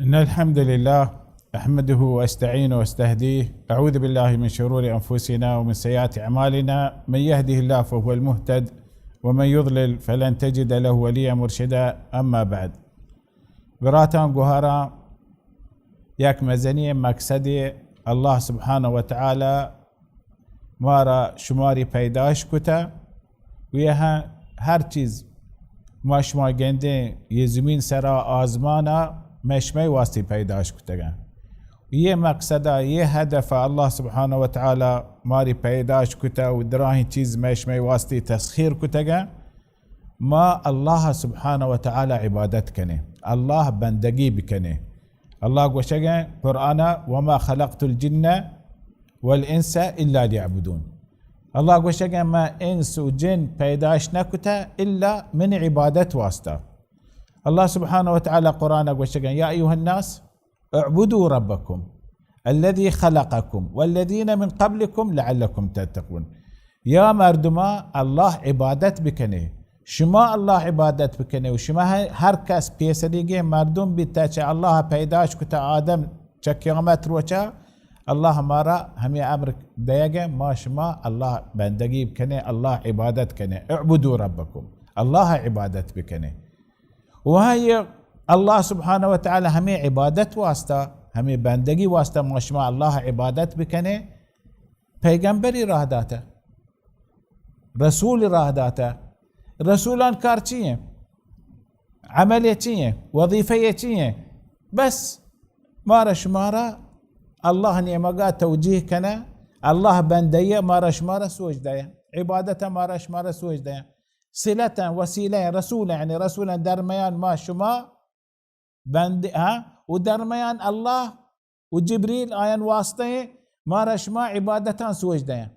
إن الحمد لله أحمده وأستعينه وأستهديه. أعوذ بالله من شرور أنفسنا ومن سيئات أعمالنا. من يهده الله فهو المهتد ومن يضلل فلن تجد له وليا مرشدا. أما بعد، براتان قهرا ياك مزنية مقصدي الله سبحانه وتعالى مارا شماري پیداش کتا ويها هر چیز ما شما گنده یه زمین سرا آزمانا مشمي واسطي پیداش کتگن. یه مقصده یه هدف الله سبحانه وتعالى ماري پیداش کتا و دراهی چیز مشمي واسطي تسخير کتگن ما الله سبحانه وتعالى عبادت کنه، الله بندگی بکنه. الله گوشگن قرآن وما خلقت الجن والإنس إلا ليعبدون. الله گوشگن ما انس و جن پیداش نکتا إلا من عبادت واسطه. الله سبحانه وتعالى قرآن گوشگن يا أيها الناس اعبدوا ربكم الذي خلقكم والذين من قبلكم لعلكم تتقون. يا مردما الله عبادت بکنه، شما الله عبادت بکنه و شما هر کس پیسریگه مردم بیتا چه الله پیداش کتا آدم چه قیامت رو چه الله مارا همي امر دیگه ما شما الله بندگی بکنه، الله عبادت کنه. اعبدوا ربكم، الله عبادت بکنه. وهي الله سبحانه وتعالى همي عبادت واسطه، همي بندگی واسطه ما شما الله عبادت بکنه. پیغمبری راه داته، رسول راه داته. رسولان کار چیه؟ عمل چیه؟ وظیفه چیه؟ بس مارا شمارا الله نعمقا توجيه کنه، الله بندیه مارا شمارا سوجده، عبادته مارا شمارا سوجده. صلة وسيلة رسول يعني رسولا درميان ما شما بند ودرميان الله وجبريل آيان واسطه ما رشما عبادتان سوجده.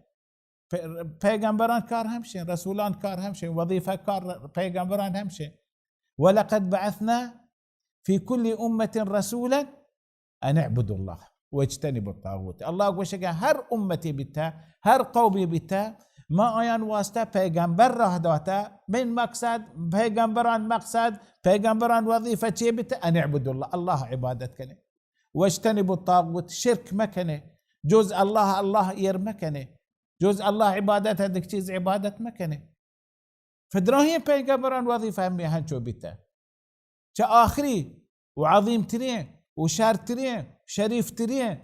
پیغمبران کار همشين، رسولان کار همشين، وظيفة کار پیغمبران همشين. ولقد بعثنا في كل أمة رسولا أن اعبدوا الله واجتنبوا الطاغوت. الله گوشه هر امتی بیتا، هر قومی بیتا ما آیان واسطه پیغمبر راه داته. من مقصد پیغمبران، مقصد پیغمبران وظیفه چی بیتا؟ ان اعبدوا الله، الله عبادت کنه. واجتنبوا الطاغوت، شرک مکنه. جز الله ایر مکنه، جز الله عبادت هدک چیز عبادت مکنه. فدراهی پیغمبران وظیفه همی هنچو بیتا چه آخری و عظیم ترین و شر ترین شریف ترین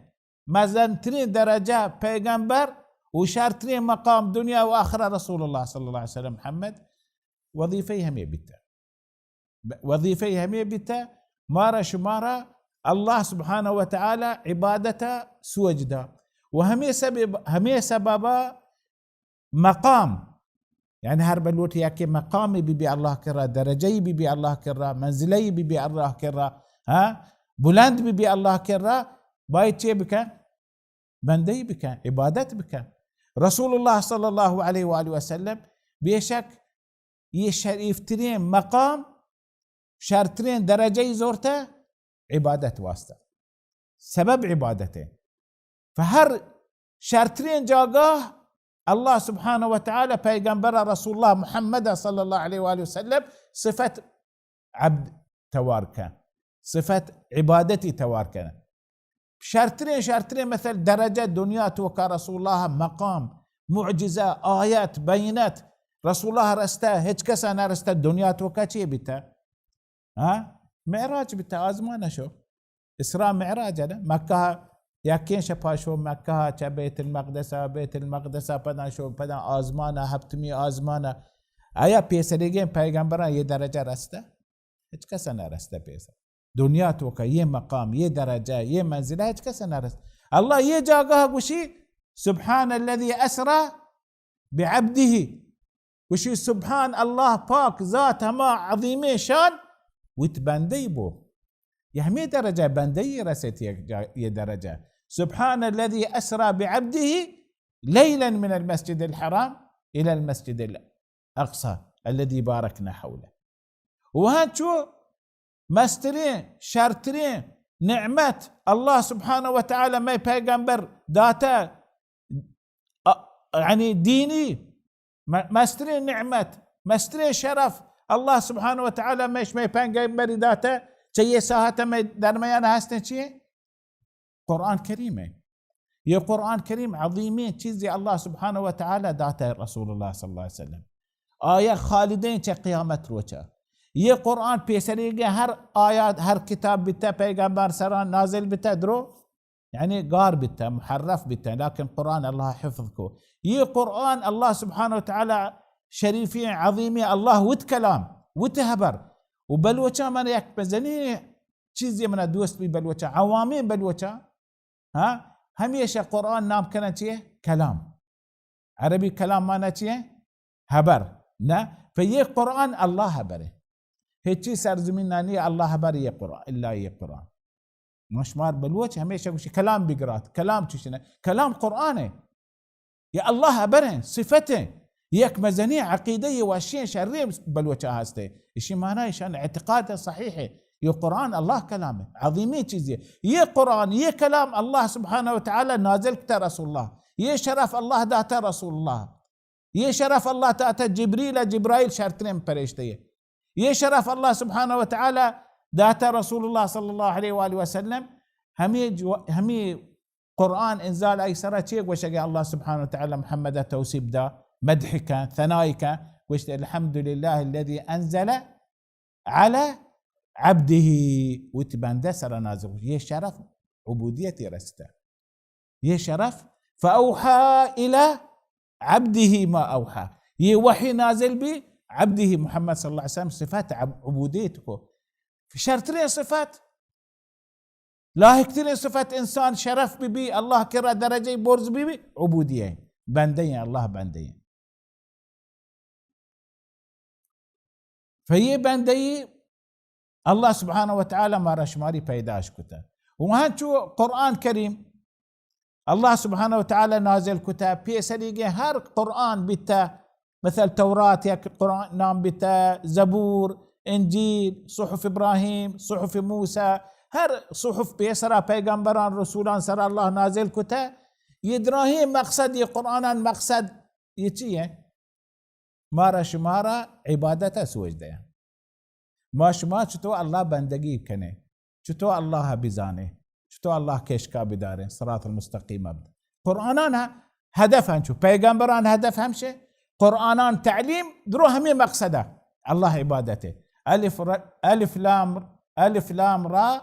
مزن ترین درجه پیغمبر و شرطرين مقام دنيا وآخرة رسول الله صلى الله عليه وسلم محمد. وظيفة همية بيتا، وظيفة همية بيتا مارا شمارا الله سبحانه وتعالى عبادته سوجدا. وهمية سببا مقام، يعني هرب الوت ياكي مقامي ببي الله كرا، درجي ببي الله كرا، منزلي ببي الله كرا، بلند ببي الله كرا. بايت بك بندي بك عبادت بك. رسول الله صلى الله عليه وآله وسلم بيشك يشريفترين مقام شرطرين درجة زورته عبادة واسطة، سبب عبادته. فهر شرطرين جاقاه الله سبحانه وتعالى پیغمبر رسول الله محمد صلى الله عليه وآله وسلم صفة عبد تواركه، صفة عبادتي تواركه. شرطرين مثل درجة دنيا توكا رسول الله مقام معجزة آيات بينات رسول الله رسته هيج كسا نرسته دنيا توكا چي بتا معراج بتا آزمانا شو إسراء معراج أنا مكة يكين شپا شو مكة چا بيت المقدس پدا شو پدا آزمانا هبتمي آزمانا. آیا پیسرگين پیغمبران یہ درجة رسته؟ هيج كسا نرسته پیسر دنیا تو کا یہ مقام، یہ درجہ، یہ منزلہ ہے کیسے نہ رس. اللہ یہ جاگہ گوشی سبحان الذي اسرى بعبده، گوشی سبحان الله پاک ذات ہما عظیم شان وتبندی بو. یہ ہمیں درجہ بندی رسیت یہ درجہ. سبحان الذي اسرى بعبده ليلا من المسجد الحرام الى المسجد الاقصى الذي باركنا حوله. وهان شو مسترين شرطرين نعمت الله سبحانه وتعالى ما پیغمبر داتا يعني ديني مسترين نعمت مسترين شرف الله سبحانه وتعالى ما پیغمبر داتا چه ساحت درمیان هستن چیه؟ قرآن کریمه. یہ قرآن کریم عظیمی چیزی الله سبحانه و تعالی داتا رسول الله صلی الله علیه وسلم. آیه خالدین چه قیامت روچه. یہ قرآن پیسریگه هر آیات هر کتاب بیتا پیغمبر سران نازل بیتا درو يعني قار بیتا محرف بیتا لكن قرآن الله حفظكو. یہ قرآن الله سبحانه وتعالى شريفي عظيمي الله وتكلام وتهبر وبلوچا من يك بزني چیزی من دوست بي بلوچا عوامي بلوچا ها هميشه قرآن نام كنا چيه كلام عربي كلام مانا چيه هبر نه فيه قرآن الله هبره هيچي سرزمين ناني الله هبر يه قرآن إلا يه قرآن مشمار بلوچ هميشه وش كلام بقرات كلام چشنه كلام قرآنه يا الله هبره صفته يك مزني عقيدة واشين شرير بلوچا هسته اشي معناه شان اعتقاده صحيحه یہ قرآن اللہ کلام ہے عظیمی چیز ہے یہ قرآن یہ کلام اللہ سبحانہ وتعالی نازل کتا رسول اللہ یہ شرف اللہ داتا رسول اللہ یہ شرف اللہ داتا جبرائیل شرطنیم پرشتے ہے یہ شرف اللہ سبحانہ وتعالی داتا رسول اللہ صلی اللہ علیہ وآلہ وسلم ہمیں قرآن انزال ای سرہ چیئے گوشگی اللہ سبحانہ وتعالی محمد توسیب دا مدحکا ثنائکا گوشت الحمدللہ الذي انزل على عبده وتبانده سر نازل يه شرف عبوديتي رسته يه شرف فأوحى إلى عبده ما أوحى يه وحي نازل بي عبده محمد صلى الله عليه وسلم صفات عبوديته في شرطين صفات لا هكترين صفات إنسان شرف بي الله كرا درجة بورز بي عبودية بندين الله بندين فيه بندين الله سبحانه وتعالى ما رشماري پیداش کتا وهان شو قرآن كريم الله سبحانه وتعالى نازل كتا بيسريجي هر قرآن بتا مثل توراة يك قرآن نام بتا زبور انجيل صحف ابراهيم صحف موسى هر صحف بيسرا پیغمبران رسولان سر الله نازل كتا يدراهيم مقصد قرآن مقصد يتيه ما رشمارا عبادته سوجده ما شما چطور الله بندگی کنه چطور الله بزانه چطور الله کشکا بداره صراط المستقیم بده قرآنان هدف هنچو پیغمبران هدف همشه قرآنان تعلیم درو همي مقصده الله عبادته ألف لام را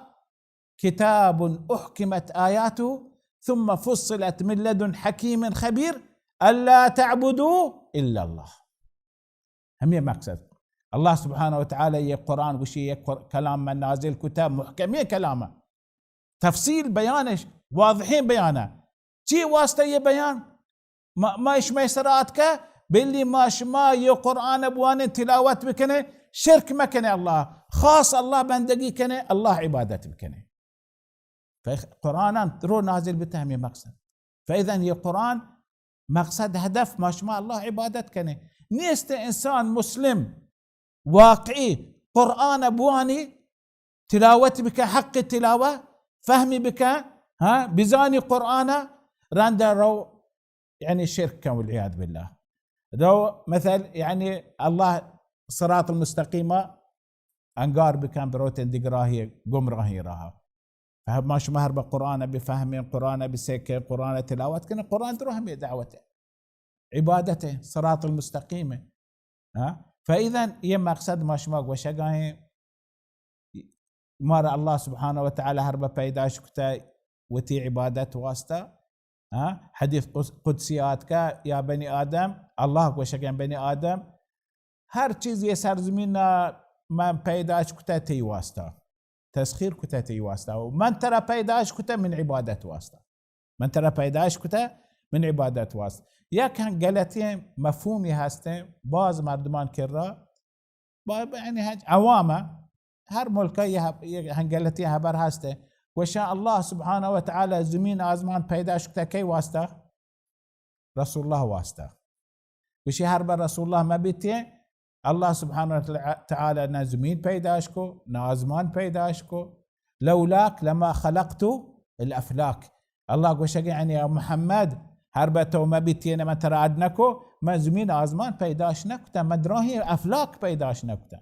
كتاب أحكمت آياته ثم فصلت من لدن حكيم خبير ألا تعبدوا إلا الله همي مقصد الله سبحانه وتعالى يه قرآن وشي كلام من نازل كتاب محكمية كلامه تفصيل بيانش واضحين بيانه شي واسطة يه بيان ما يشمي سراتك باللي ما شما يه قرآن ابوان تلاوة بكنه شرك مكنه الله خاص الله بندقي كنه الله عبادت بكنه فقرآن رو نازل بتهمي مقصد فإذا يه قرآن مقصد هدف ما شما الله عبادت كنه نيست إنسان مسلم واقعي قرآن أبواني تلاوة بك حق التلاوة فهمي بك بزاني قرآن راندا رو يعني شرك والعياذ بالله رو مثل يعني الله صراط المستقيمة أنقار بكان بروتين دقراهي قم راهي راها فما شمهر بقرآن بفهمين قرآن بسكة قرآن تلاوة كان قرآن تروهم دعوته عبادته صراط المستقيمة فإذا يما مقصد ما شما وشقاهي مار الله سبحانه وتعالى هربا پیداش كتا وتي عبادت واسطة حديث قدسيات کا يا بني آدم الله وشقاهي بني آدم هر چیز یہ سرزمین من پیداش کتا تی واسطة تسخير كتا تی واسطة ومن ترى پیداش كتا من عبادت واسطة من ترى پیداش كتا من عبادت واسطة یک هنگلتی مفهومی هسته باز مردمان کرا يعني عوامه هر ملکه یک هنگلتی هبر هسته وشاء الله سبحانه وتعالى زمین آزمان پیداش کتا کی واسطه رسول الله واسطه وشي هر بر رسول الله ما بیتیه الله سبحانه وتعالى نا زمین پیداش کو نا آزمان پیداش کو لولاك لما خلقت الافلاك الله گوشگی يعني يا محمد هربته ما بيتينا ما ترادنكو ما زمين آزمان پیداش نکتا مدراهي أفلاك پیداش نکتا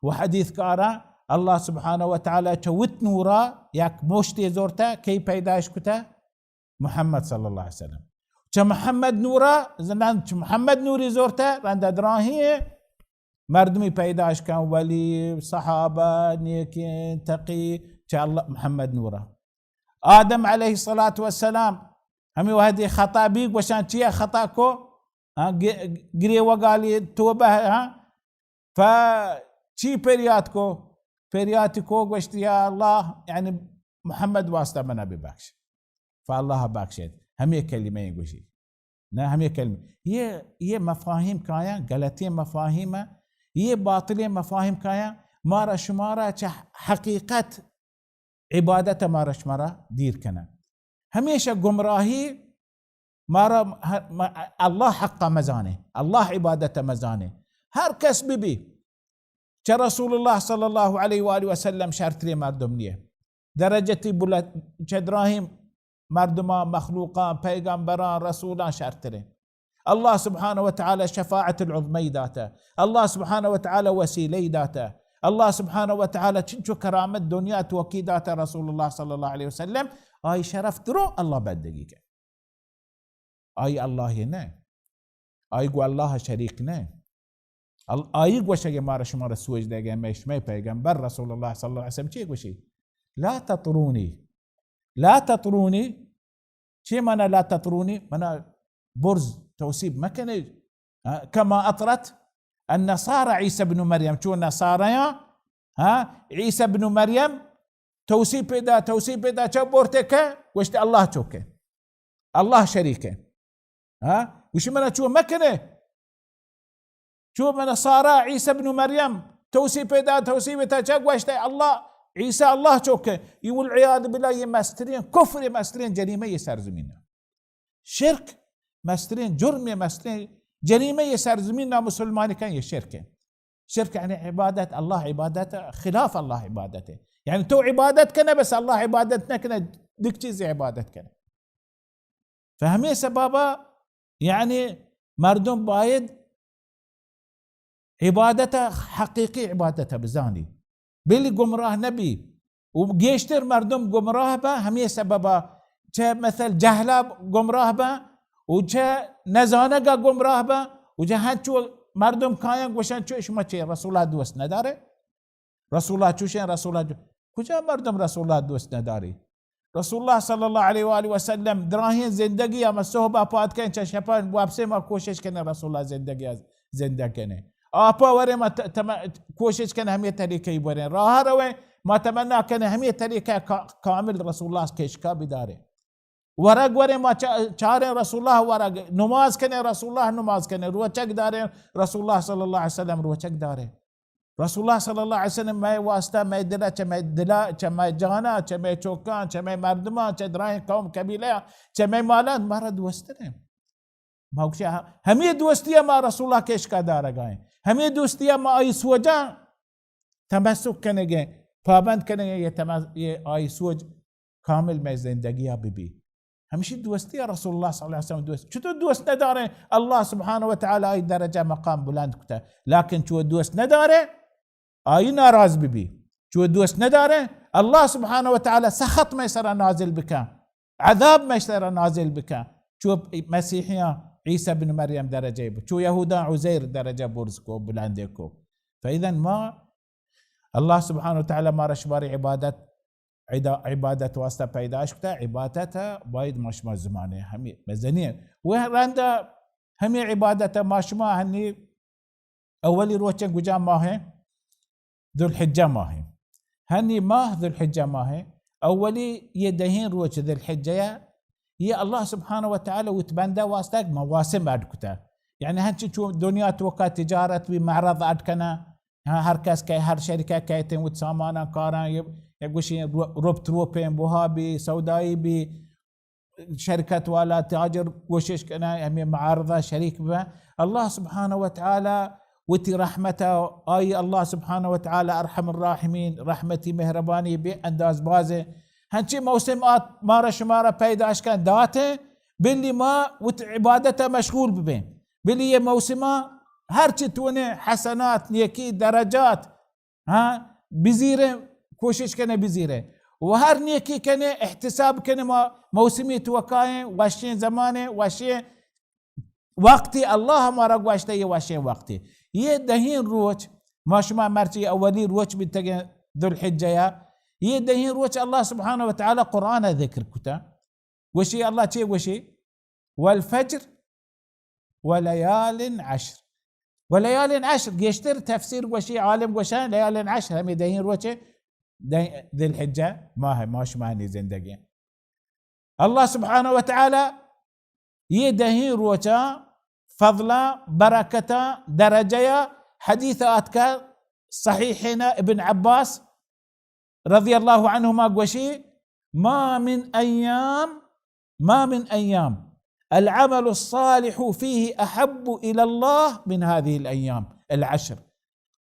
وحديث كارا الله سبحانه وتعالى چوت نورا ياك موشتي زورتا كي پیداش كتا محمد صلى الله عليه وسلم چه محمد نورا زندان چه محمد نوري زورتا رند دراهي مردمي پیداش كان ولي صحابة نيكين تقي چه الله محمد نورا آدم عليه الصلاة والسلام همي وهدي خطا بيك وشان چيه خطا كو قري وقالي توبه فشي بريات كو قشت يا الله يعني محمد واسطة منا بباكش فالله باكشت همي كلمة يقولي نا همي كلمة هي مفاهيم كايا غلطية مفاهيم هي باطلية مفاهيم كايا مارا شمارا حقيقة عبادة مارا شمارا دير كنا هميشه گمراهي مارا الله حق مزانه الله عبادة مزانه هر کس ببي چه رسول الله صلى الله عليه وآله وسلم شرط لي مردم نيه درجتي بلد چه دراهم مردما مخلوقان پیغمبران رسولان شرط لي الله سبحانه وتعالى شفاعة العظمي داته الله سبحانه وتعالى وسيلي داته الله سبحانه وتعالى چنچو كرامت دنيا توكي داته رسول الله صلى الله عليه وسلم آي شرف درو الله بدقيقه آي الله نه آي قو الله شريك نه آي قو شيء مارا شمارا سوج دقا ميش مي پیغمبر رسول الله صلى الله عليه وسلم چي قو شيء لا تطروني شي معنى لا تطروني معنى برز توسيب ما كان كما أطرت النصارى عيسى بن مريم شو النصارى عيسى بن مريم توسيب دا چه بورتك وشت الله چوكه الله شريكه وش منا شو مكنه شو من صار عيسى بن مريم توسيب دا چه وشت الله عيسى الله چوكه يقول عياذ بالله يمسترين كفر يمسترين جريمه يسر زمينه شرك مسترين جرم يمسترين جريمه يسر زمينه مسلمان كان يشركه شرك يعني عبادة الله عبادته خلاف الله عبادته يعني تو عبادتك بس الله عبادتنا كنا ديك چيزي عبادتك فهمي سبابا يعني مردم بايد عبادته حقيقي عبادته بزاني بيلي قمراه نبي وجيشتر مردم قمراه با همي سببا چه مثل جهلا قمراه با وچه نزانگا قمراه با وچه هنچو مردم كاين وشان چو شما چه رسول الله دوست نداره رسول الله چوشن رسول الله کجا مردم رسول الله دوست نداری رسول الله صلی الله علیه و آله و سلم دراهین زندگی اما صحبه پاد کن چه شپان وابسه ما کوشش کنه رسول الله زنده کنه آپا وره ما کوشش کنه همیه طریقه بره راه روه ما تمنا کنه همیه طریقه کامل رسول الله کشکا بداره ورق وره ما چاره رسول الله ورق نماز کنه رسول الله نماز کنه روچک داره رسول الله صلی الله علیه و سلم روچک داره رسول الله صلى الله عليه وسلم ما واسطه ما دلا چما دلا چما جانا چما چوکان چما مردمان چ درای قوم قبیله چما مالان مرا دوستنه ما همي دوستي ما رسول الله كيش کا دارگایں همي دوستي ما اي سوجا تمسك کنگے پابند کنگے یہ اي سوج كامل میں زندگی ببي همشي دوستي رسول الله صلى الله عليه وسلم دوست چطور دوست نداره الله سبحانه وتعالى اي درجه مقام بلند کتا لكن چو دوست نداره اي ناراض ببي چو دوست نداره الله سبحانه وتعالى سخط ما يصير نازل بك عذاب ما يصير نازل بك شو مسيحيا عيسى بن مريم درجه بك شو يهودا عزير درجه برزكو بلندكو فاذا ما الله سبحانه وتعالى ما رشباري عبادت واسطه پیداش کتا عبادتها باید مشما زمانه همي مزنيه وراندا همي عبادتها مشما هني اولي روچن گجا ماه ذو الحجه ماه هني ماه ذو الحجه ماه اولي يدهين روچ ذو الحجه هي الله سبحانه وتعالى وتبندا واسطه مواسم ادكتا يعني هنچ شو دنيا توقع تجاره بمعرض ادكنا هر کس که هر شرکت که تیم و سامانا کاران یکوشی ربط روپین بوهابی سودایی بی شركة ولا تاجر وشش كنا همي معارضة شريك بها الله سبحانه وتعالى وتي رحمته آي الله سبحانه وتعالى أرحم الراحمين رحمتي مهرباني بأنداز بازه هنچي موسمات مارا شمارا پیداش كان داته باللي ما وت عبادته مشغول ببين باللي موسمه هرچی تونه حسنات نیکی درجات ها بزيره کوشش کنه بزیره و هر نیکی کنه احتساب کنه موسمی توکای واشین زمانه واشین وقتی الله ما را گوشته یه واشین وقتی یه دهین روچ ما شما مرچی اولی روچ بتگه ذو الحجه یه دهین روچ الله سبحانه وتعالى قرآن ذکر کتا وشي الله چه وشي والفجر وليال عشر وليال عشر يشتر تفسير وشي عالم وشان ليال عشر هم دهين روچه ذي الحجة ما شماني زندگي الله سبحانه وتعالى يدهين روچا فضلا بركة درجة حديثات صحيحنا ابن عباس رضي الله عنهما قوشي ما من أيام العمل الصالح فيه أحب إلى الله من هذه الأيام العشر.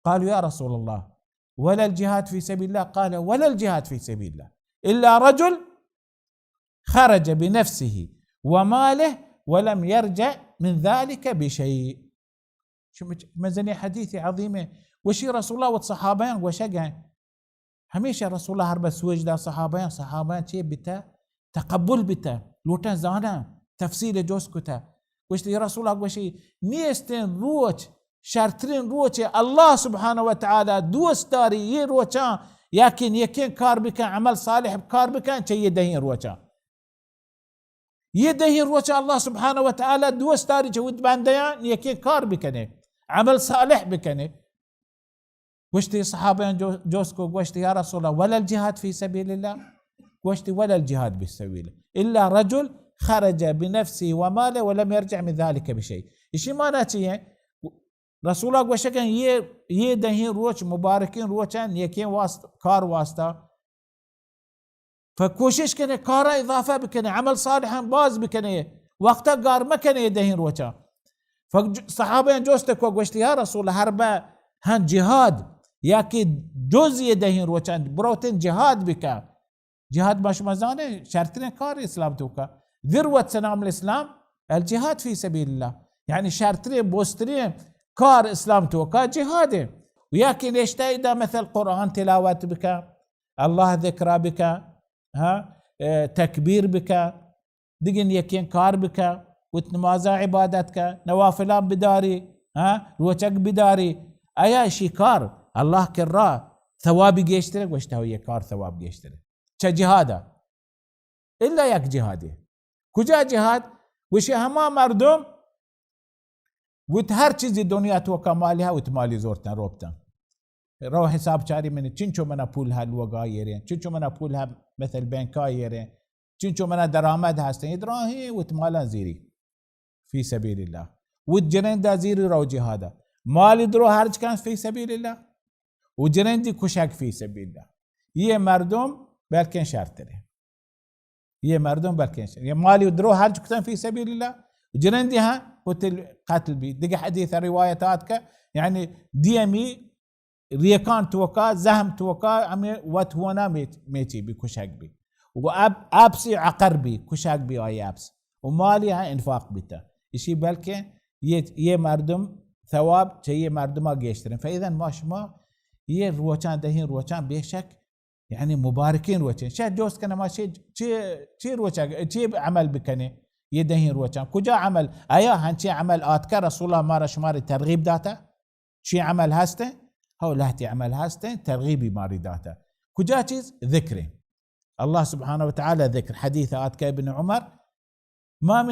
قالوا يا رسول الله ولا الجهاد في سبيل الله؟ قال ولا الجهاد في سبيل الله إلا رجل خرج بنفسه وماله ولم يرجع من ذلك بشيء. شو مزني حديثي عظيمة وشي رسول الله والصحابين وشقا هميشه رسول الله هرب سوجدا صحابين شيء بتا تقبل بتا لوتن زانا تفسير جوز كتا وشتي رسول الله وشي نيستن روچ شرطرين روچ الله سبحانه وتعالى دوستاري يروچا يكن كار بك عمل صالح بكار بك شيء يدهين روچا يدهين روچا الله سبحانه وتعالى دوستاري جود بانديان يكن كار بكنه عمل صالح بكنه وشتي صحابين جوسكو وشتي يا رسول الله ولا الجهاد في سبيل الله؟ وشتي ولا الجهاد في سبيل الله إلا رجل خرج بنفسه وماله ولم يرجع من ذلك بشيء. إشي ما ناتيه رسول الله وشكن يه دهين روچ مباركين روچان يكين كار واسطة فكوشش كنه كار إضافة بكنه عمل صالحا باز بكنه وقتا قار ما كنه يدهين روچا فصحابين جوستكو وشتي يا رسول الله هربا هن جهاد ياكي جوز يدهين روچان بروتين جهاد بكا جهاد باش مزانه شرطين كار اسلام توكا ذروة سنام الاسلام الجهاد في سبيل الله يعني شرطين بوسترين كار اسلام توكا جهاد وياكي ليش تايدا مثل قرآن تلاوات بك الله ذكرى بك تكبير بك دقن يكين كار بك وتنمازا عبادتك نوافلان بداري روچك بداري ايا شي كار الله كرا ثوابي جيشترك واشتهوية كار ثواب جيشترك جهادا إلا يك جهادي كجا جهاد وشي هما مردم وتهر چیزی دنیا تو کمالی ها وتمالی زورتن روبتن رو حساب چاری من چنچو منا پول ها لوگا يرين چنچو منا پول ها مثل بنكا يرين چنچو منا درامد هستن يدراهي وتمالا زيري في سبيل الله وجنين دا زيري رو جهادا مال درو هرج كان في سبيل الله وجنين دي كشك في سبيل الله يه مردم بلكن شرطره يه مردم بلكن شرطره مالي درو هرج كان في سبيل الله جنين دي ها وتل قتل بي دقى حديث رواياتك يعني ديمي ريكان توكا زهم توكا عمي واتهونا ميتي بكشك بي وابسي عقر بي كشك بي اي ابس ومالي ها انفاق بتا اشي بلكن يه مردم ثواب شيء مردما جيشترين فاذا ما يه روچان دهين روچان بيشك يعني مباركين روچان شاد جوست كنا ما شي روچا شي عمل بكني يدهين روچان كجا عمل ايا هنشي عمل آتكا رسول الله ما رشماري ترغيب داتا شي عمل هسته هو لهتي عمل هسته ترغيبي ماري داتا كجا چيز ذكري الله سبحانه وتعالى ذكر حديث آتكا ابن عمر ما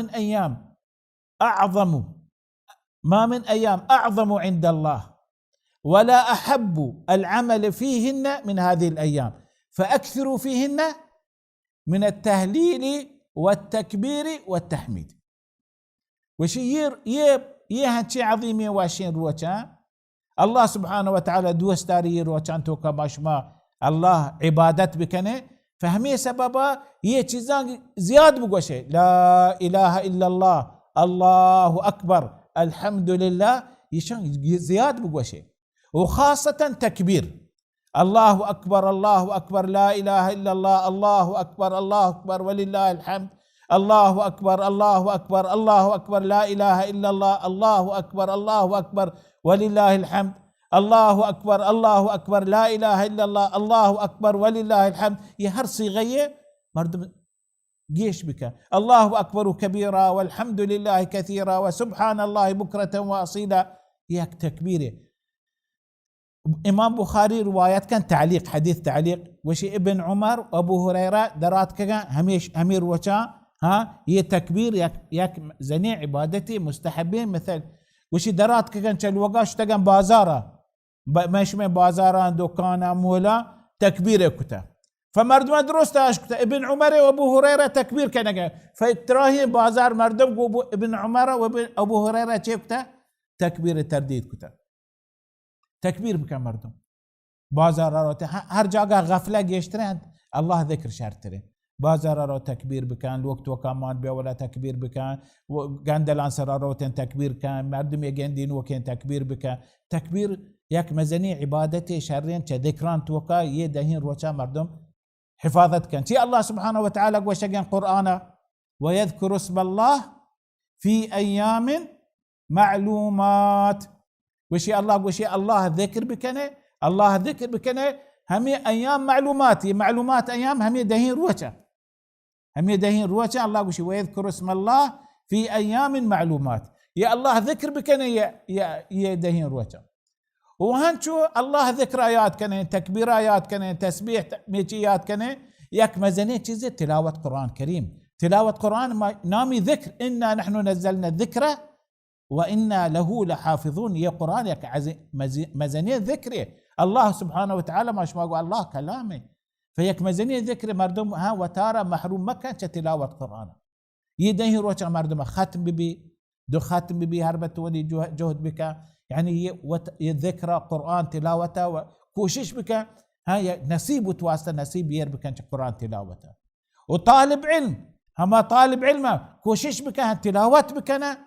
من أيام أعظم عند الله ولا أحب العمل فيهن من هذه الأيام فأكثروا فيهن من التهليل والتكبير والتحميد وشير يهنشي عظيمي واشين روچان الله سبحانه وتعالى دوستاري روچان توكا باشما الله عبادت بكنه فهمي سببا چیزان زياد بگوشه لا إله إلا الله الله أكبر الحمد لله يشان زياد بگوشه وخاصة تكبير الله أكبر الله أكبر لا إله إلا الله الله أكبر الله أكبر ولله الحمد الله أكبر الله أكبر الله أكبر لا إله إلا الله الله أكبر ولله الحمد الله أكبر الله أكبر لا إله إلا الله الله أكبر ولله الحمد يهر صيغية مردم جيش بك الله أكبر كبيرا والحمد لله كثيرا وسبحان الله بكرة وأصيلا ياك تكبيره. إمام بخاري روايات كان تعليق حديث تعليق وشي ابن عمر وأبو هريرة درات كان هميش همير وشا يه تكبير ياك زني عبادتي مستحبين مثل وشي درات كان الوقاش تجن بازارة مش من بازارة دكانة مولا تكبير كتا فمردم درست كتا ابن عمر وابو هريرة تكبير كان فتراهي بازار مردم ابن عمر وابو هريرة كتا تكبير ترديد كتا تكبير بكم مردم بازار هر جاگه غفله گشترند الله ذكر شرطره بازار رو تكبير بكان الوقت وكمان بي ولا تكبير بكان وغندلان سراروتن تكبير كان مردم يجندين وكين تكبير بكان تكبير ياك مزني عبادتي شرين ذكران توكا يدهين روشا مردم حفاظت كان شي الله سبحانه وتعالى وشجن قرآن ويذكر اسم الله في أيام معلومات وشي الله ذكر بكنه الله ذكر بكنه همي أيام معلومات أيام همي دهين روشا الله وشي ويذكر اسم الله في أيام معلومات يا الله ذكر بكنه يا دهين روشا وهنشو الله ذكر آيات كنه تكبير آيات كنه تسبيح ميجيات كنه ياك مزني چيزه تلاوة قرآن كريم تلاوة قرآن نامي ذكر إنا نحن نزلنا الذكر وإنا له لحافظون يا قرآن ياك مزني ذكره الله سبحانه وتعالى ما شما الله كلامه فيك مزني ذكر مردم وتارى محروم مكة تلاوة قرآن يديه روشا مردم ختم ببي دو ختم ببي هربت ولي جهد بك يعني يذكر قرآن تلاوته وكوشش بك هاي نصيب وتواسطة نصيب يربك قرآن تلاوته وطالب علم هما طالب علم كوشش بك تلاوت بكنا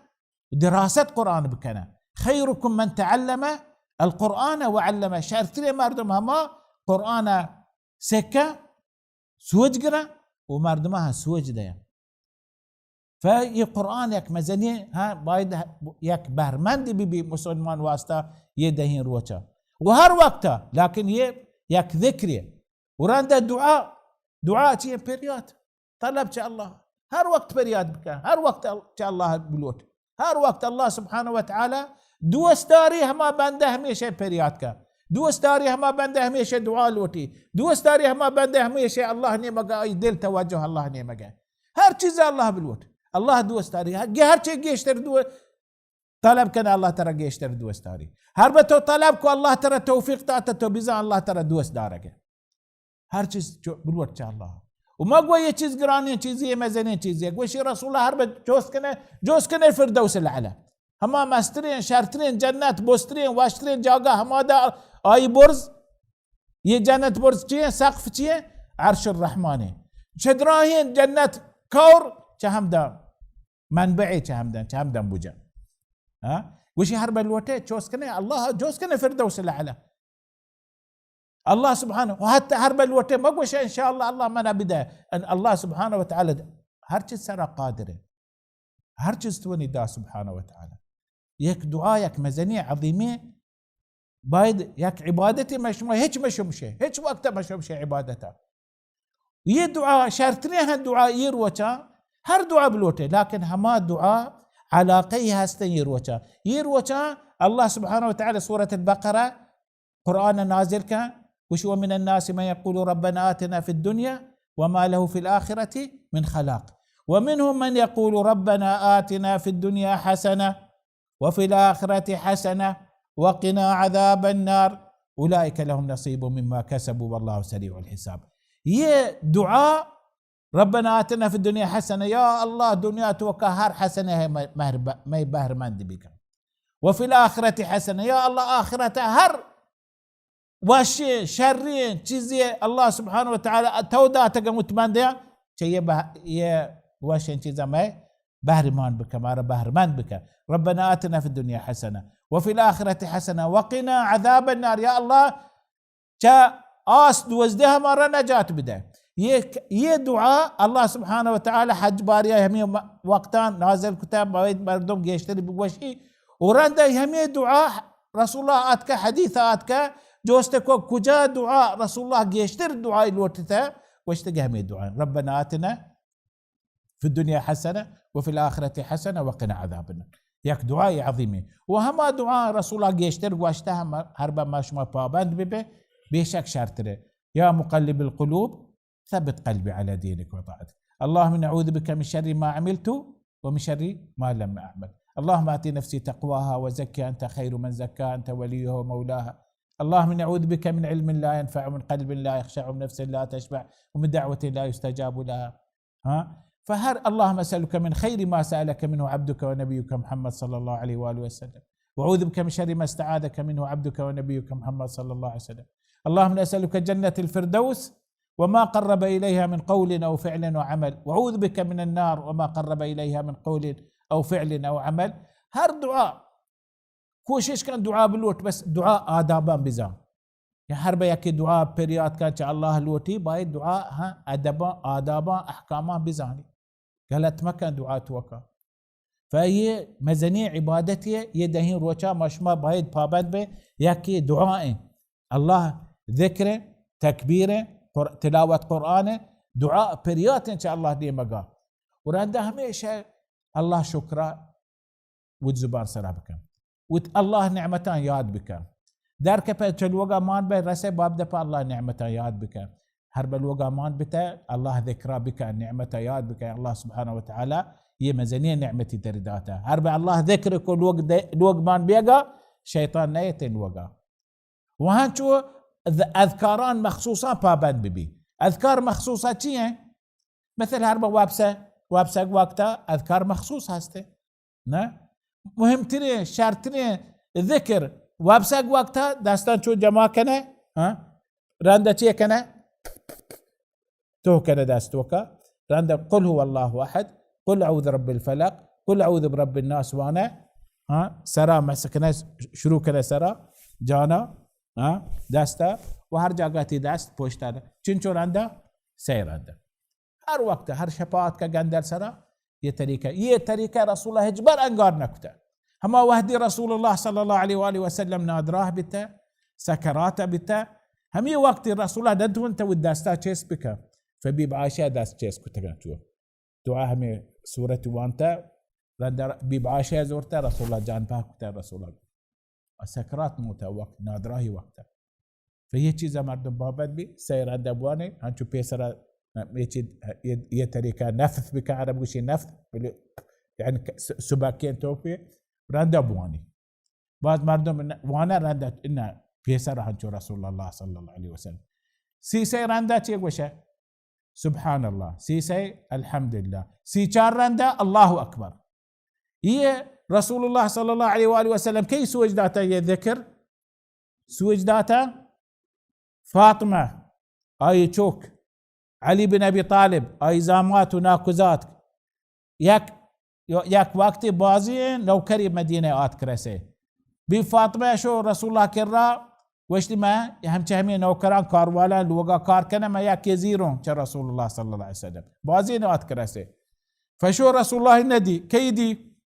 دراسة قرآن بكنا خيركم من تعلم القرآن وعلم شارتري مردم هما قرآن سكة سوجقرة ومردمها سوج ديا فهي قرآن يك مزني بايد يك بهرمند بي مسلمان واسطة يدهين روچا وهر وقتا لكن يك ذكري وراندا دعاء شيء بريات طلب شاء الله هر وقت بريات بك هر وقت شاء الله بلوت هر وقت الله سبحانه وتعالى دوستاري هما بنده هميشه بريات کا دوستاري هما بنده هميشه دعاء لوتي دوستاري هما بنده هميشه الله نيمگا اي دل توجه الله نيمگا هر چیز الله بلوت الله دوستاري هر چی گيشتر دو طلب كان الله ترى گيشتر دوستاري هر بتو طلب کو الله ترى توفيق تاتا تو بيزا الله ترى دوست دارگه هر چیز بلوت چا الله وما قوي یہ چیز گرانی چیزی مزنی چیزی گوشی رسول الله هر بت جوز کنه الفردوس الاعلى هما مسترين شرطرين جنت بوسترين واشترين جاگا هما دا آي برز یہ جنت برز چیه سقف چیه عرش الرحمن شدراهين جنت كور چهم دا منبعي چهم دا بوجا وشي هرب الوتي جوز كنه الله جوز كنه فردوس الاعلى الله سبحانه وحتى هرب الوتي ما قوش ان شاء الله ما نبدا ان الله سبحانه وتعالى هرچ سرا قادر هرچ توني دا سبحانه وتعالى يك دعاء مزني عظيمه بايد يك عبادتي مش مشمشه هيك وقت مشمشه عبادته يدعاء شرطنيها دعاء يروتا هر دعاء بلوته لكن هما دعاء علاقي هستن يروتا الله سبحانه وتعالى سورة البقرة قرآن نازل كان وشو من الناس من يقول ربنا آتنا في الدنيا وما له في الآخرة من خلاق ومنهم من يقول ربنا آتنا في الدنيا حسنة وفي الآخرة حسنة وقنا عذاب النار أولئك لهم نصيب مما كسبوا والله سريع الحساب يه دعاء ربنا آتنا في الدنيا حسنة يا الله دنيا توكهر حسنة ما يبهر مند بك وفي الآخرة حسنة يا الله آخرة هر واشي شرين چیزی الله سبحانه وتعالى تودا تقمت منديا چه يه واشي چیزا ما بهرمان بك مارا بهرمان بك ربنا آتنا في الدنيا حسنة وفي الآخرة حسنة وقنا عذاب النار يا الله چا آس دوزدها مرة نجات بدا ये दुआ अल्लाह सुब्हानहू व तआला हज बारिया हमें वक्तान नाज़िल किताब बायद मर्दम गेश्तरी बगवशी औरंदा हमें दुआ رسول الله آتك حديث آتك جوستكو كجا دعاء رسول الله جيشتر دعاء الوقتها واشتقى دعاء ربنا آتنا في الدنيا حسنة وفي الآخرة حسنة وقنا عذاب النار. ياك دعاء عظيمة وهما دعاء رسول الله جيشتر واشتها هربا ما شما بابند ببه بيشك شارتره يا مقلب القلوب ثبت قلبي على دينك وطاعتك. اللهم نعوذ بك من شر ما عملت ومن شر ما لم أعمل. اللهم آت نفسي تقواها وزكي أنت خير من زكاها أنت وليها ومولاها. اللهم نعوذ بك من علم لا ينفع ومن قلب لا يخشع ومن نفس لا تشبع ومن دعوة لا يستجاب لها. اللهم أسألك من خير ما سألك منه عبدك ونبيك محمد صلى الله عليه وآله وسلم وأعوذ بك من شر ما استعاذك منه عبدك ونبيك محمد صلى الله عليه وسلم. اللهم نسألك جنة الفردوس وما قرب إليها من قول أو فعل وعمل وأعوذ بك من النار وما قرب إليها من قول أو فعل أو عمل. هر دعاء کوشش کن دعا بلوت بس دعا آدابان بزن یا هر با یکی دعا پریاد کن چه الله لوتی باید دعا ادبا آدابا احکاما بزنی غلط مکن دعا توکا. فهي مزنی عبادتیه یه دهین روچا مشما باید پابند به یکی دعا الله ذکر تکبیر تلاوت قرآن دعا پریاد ان شاء الله دی مگا ورنده همیشه الله شکر ود زبان سرا بکن وت الله نعمتان ياد بك دار كفت الوقا مان بين رسي باب دفع الله نعمتان ياد بك هرب الوقا مان بتا الله ذكرى بك نعمة ياد بك الله سبحانه وتعالى يمزنية نعمتي ترداتها هرب الله ذكرك الوقت مان بيقى شيطان نيت الوقا وهان شو اذكاران مخصوصة بابان ببي اذكار مخصوصة چيه مثل هرب وابسا وقتا اذكار مخصوص هسته نه مهمترین شرطترین ذکر وابساق وقتها داستان چو جمع کنه رنده چیه کنه تو کنه داستوکا رنده قل هو الله احد قل اعوذ رب الفلق قل اعوذ برب الناس وانا سرا مسکنه شروع کنه سرا جانا داستا و هر جاگاتی داست پوشتاده چنچو رنده سی رنده هر وقت هر شفاعت کا گندر سرا یہ طریقہ رسول الله اجبر انگار نکته هما وهدي رسول الله صلى الله عليه وآله وسلم نادراه بتا سكراته بتا همي وقت رسول الله دنتو انت وداستا چيس بك فبيب عائشة داست چيس كتغنتو دعا همي سورة وانتا بيب عائشة زورتا رسول الله جان باك كتا رسول الله سكرات موتا وقت نادراه وقتا فهي چيزا مردم بابد بي سير عندبواني هنچو بيسرا یہ طریقہ نفث بك عرب وشي نفث يعني سباكين توفي رندا بواني بعض مردم وانا رندا إن بيسر هنشو رسول الله صلى الله عليه وسلم سيسي رندا تيك وشا سبحان الله سيسي الحمد لله سيشار رندا الله أكبر هي رسول الله صلى الله عليه وآله وسلم كي سوجداتا يذكر سوجداتا فاطمة آي چوك علي بن أبي طالب آي زامات وناكوزات ياك وقت بازي نوكري مدينة آت كرسي بي فاطمة شو رسول الله كرا وشتي ما هم چهمي نوكران كاروالا لوغا كار كنا ما ياك يزيرون چه رسول الله صلى الله عليه وسلم بازي نوات كرسي فشو رسول الله ندي كيدي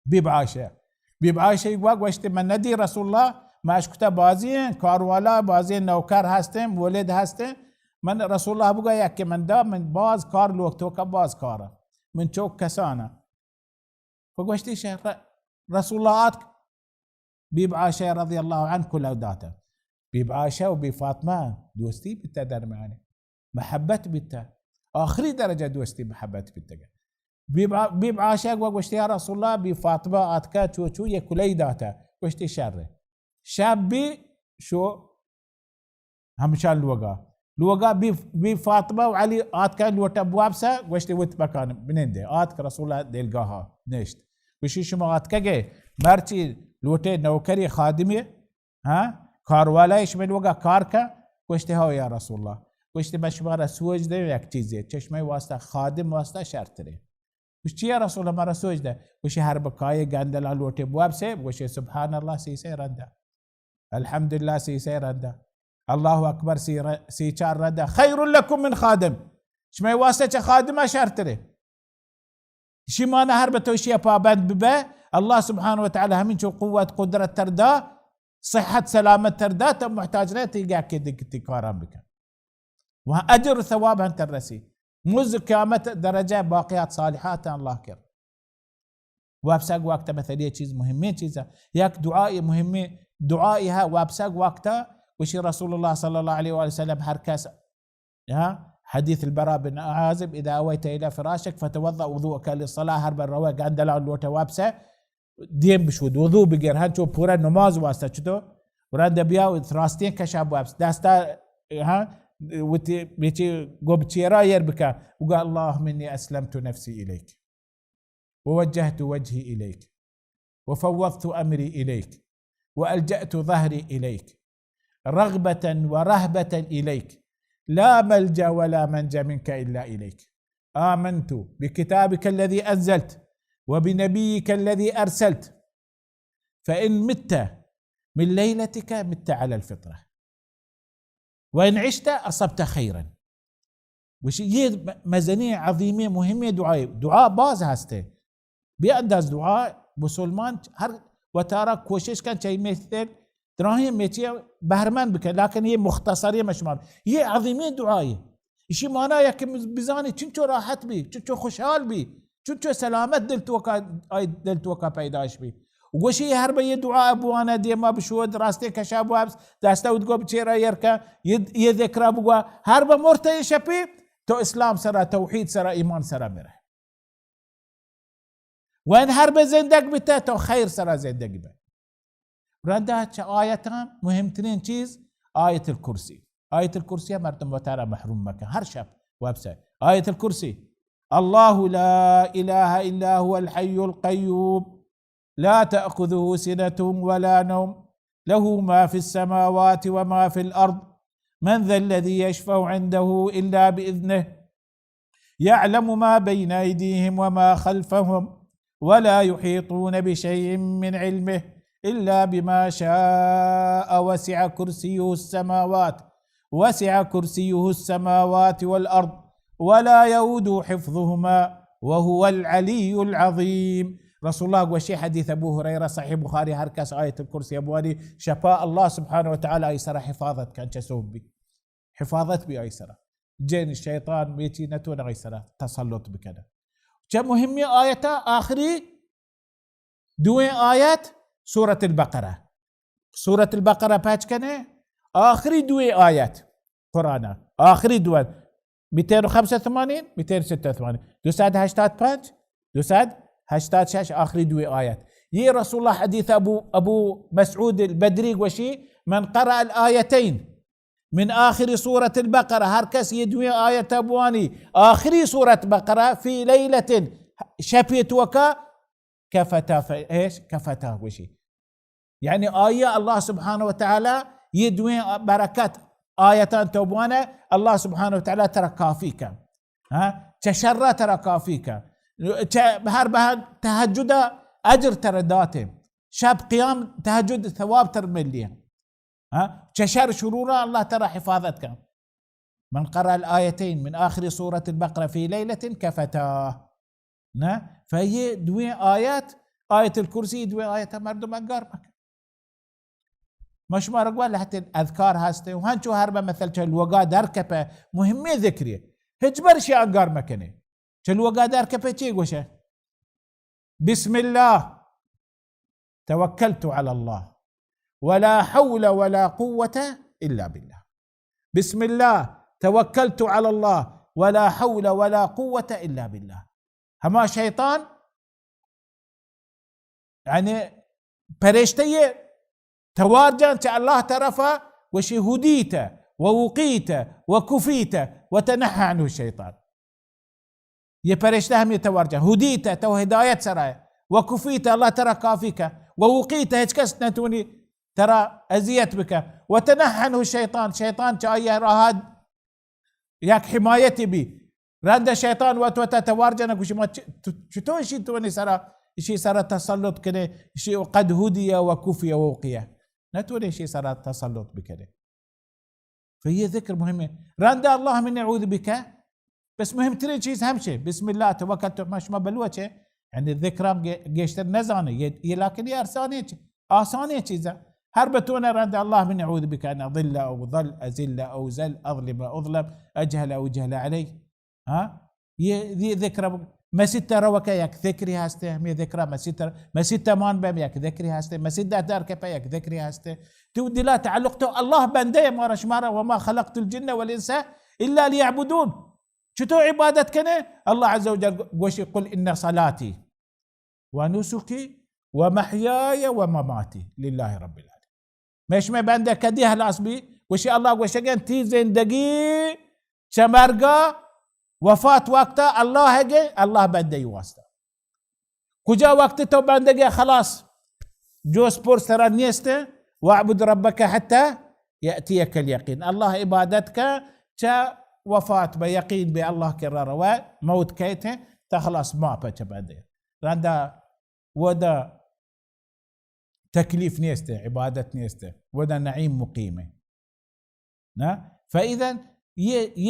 بيب عائشة يقواق وشتي من ندي رسول الله ما اشكتا بازي كاروالا بازي نوكر هستم ولد هستم من رسول الله بقى ياك من دا من باز كار لوقتو كباز كارا من چوك كسانا فقوشتي شهر رسول الله آتك بيب عائشة رضي الله عنه كل أوداته بيب عائشة وبيب فاطمة دوستي بتا در معاني محبت بتا آخري درجة دوستي محبت بتا بيب عائشة وقوشتي يا رسول الله بيب فاطمة آتكا چو يكولي داتا قوشتي شر شابي شو همشان لوغا بي فاطمة وعلي آتكا لوتا بوابسا قوشتي وت مكان بنندي آتك رسول الله دلقاها نشت وشي شما آتكا جي مرتي لوتي نوكري خادمي كاروالايش من وقا كاركا قوشتي هاو يا رسول الله قوشتي ما شما رسوج ده يك چيزي چشمي واسطة خادم واسطة شرطري وش يا رسول الله ما رسوج ده وشي هر بكاية غندلا لوتي بوابسا وشي سبحان الله سيسي رندا الحمد لله سيسي رندا الله أكبر سيشار ردا خير لكم من خادم شما واسطة خادم شرطري شي ما نهر بتوشي بابند ببا الله سبحانه وتعالى همين شو قوة قدرة تردا صحة سلامة تردات محتاج ريتي قاعد كدي كارم بك وأجر ثواب أنت الرسي مز كامة درجة باقيات صالحات الله كر وابساق وقتها مثلية چیز مهمة چیزة ياك دعائي مهمة دعائها وابساق وقتها وشي رسول الله صلى الله عليه وسلم هركاس حديث البراء بن عازب إذا أويت إلى فراشك فتوضأ وضوءك للصلاة هرب الرواق عند اللوتة وابسة ديم بشود وضوء بغير هنچو پورا نماز واسطة چطو ورانده بياو ثراستين كشاب وابس داستا وتي بيتي قبتيرا يربكا وقال اللهم إني أسلمت نفسي إليك ووجهت وجهي إليك وفوضت أمري إليك وألجأت ظهري إليك رغبة ورهبة إليك لا ملجأ ولا منجا منك إلا إليك آمنت بكتابك الذي أنزلت وبنبيك الذي أرسلت فإن مت من ليلتك مت على الفطرة وإن عشت أصبت خيرا وشي مزنية عظيمة مهمة دعاء باز هسته بيأنداز دعاء مسلمان هر وتارا کوشش كان شيء مثل تراهي ميتي بهرمان بك لكن هي مختصرة مشمار هي عظيمة دعائي شي معناه يك بزاني چنچو راحت بي چنچو خوشحال بي چنچو سلامت دل توكا پیداش بي وشي هر به دعاء ابوانا ديما بشود راستي كشاب وابس داستا ودقو بچيرا يركا يذكر ابوا هر به مرتي شبي تو اسلام سرا توحيد سرا ايمان سرا مره وين هر به زندق بتا تو خير سرا زندق به رندات آيتان مهمترين چيز آية الكرسي آية الكرسي مردم وتارا محروم مكة هر شب وابسا آية الكرسي الله لا إله إلا هو الحي القيوم لا تأخذه سنة ولا نوم له ما في السماوات وما في الأرض من ذا الذي يشفع عنده إلا بإذنه يعلم ما بين أيديهم وما خلفهم ولا يحيطون بشيء من علمه إلا بما شاء وسع كرسيه السماوات والأرض ولا يؤوده حفظهما وهو العلي العظيم. رسول الله وشي حديث أبو هريرة صحيح بخاري هركس آية الكرسي أبواني شفاء الله سبحانه وتعالى أيسر حفاظت كان شسوب بي حفاظت بي أيسر جين الشيطان بيتي نتون أيسر تسلط بكذا كم مهمة آية آخري دوين آيات سورة البقرة باش كان آخري دوين آيات قرآن آخري دوين 285 286 285 آخري دوي آيات يي رسول الله حديث أبو مسعود البدري وشي من قرأ الآيتين من آخر سورة البقرة هركس يدوي آية أبواني آخري سورة بقرة في ليلة شبيت وكا كفتا وشي يعني آية الله سبحانه وتعالى يدوي بركات آيتان توبوانا الله سبحانه وتعالى ترى كافيك تشرى ترى كافيك بهر تهجد أجر ترى داته شاب قيام تهجد ثواب ترى مليا تشر شرورا الله ترى حفاظتك من قرأ الآيتين من آخر سورة البقرة في ليلة كفتاه فهي دوي آيات آية الكرسي دوي آيات مردم أقاربك مش مرقوا لحتى الأذكار هاسته وهنشو هربا مثل الوقا دركبه مهمة ذكرية هجبر شي أقار مكانه الوقا دركبه شي قوشه بسم الله توكلت على الله ولا حول ولا قوة إلا بالله بسم الله توكلت على الله ولا حول ولا قوة إلا بالله هما شيطان يعني بريشتي توارجان الله ترفع وشي هديت ووقيت وكفيت وتنحى عنه الشيطان يبرشتهم يتوارجان هديت تو هداية سرايا وكفيت الله ترى كافيك ووقيت هجكس نتوني ترى أزيت بك وتنحى عنه الشيطان شيطان شاية راهاد ياك حمايتي بي راند الشيطان وتوتا توارجانك وشي ما شتون شي توني سرا شي سرا تسلط كده شي قد هدي وكفي ووقيه نتوني شي سرا تسلط بكده فهي ذكر مهمة راند الله من يعوذ بك بس مهم ترين شيء أهم شيء بسم الله توكلت مش ما بلوته يعني الذكرام جيشتر نزانه لكن هي آسانية چیزا هربتونا رند الله من أعوذ بك أن أضل أو ضل أزل أو زل أظلم أظلم أجهل أو جهل علي. ذي ذكرى ما ستة روكا يك ذكري هسته مي ذكرى ما ستة مان بهم يك ذكري هسته ما ستة دار كفا يك ذكري هسته تودي لا تعلقته الله بندي ما رشمارة وما خلقت الجن والإنس إلا ليعبدون. شتو عبادتك الله عز وجل وش يقول إن صلاتي ونسكي ومحياي ومماتي لله رب العالمين. مش ما بندك كديها الأصبي وش الله وش جن تي زندگي شمرقة وفاة وقتها الله هجي الله بده يواسطه كجا وقت تو بندگي خلاص جوز بور سرا نيسته واعبد ربك حتى يأتيك اليقين. الله عبادتك تا وفاة بيقين بالله كرر وموت كيته تخلص ما بتش بعدين رندا ودا تكليف نيسته عبادة نيسته ودا نعيم مقيمة. فإذا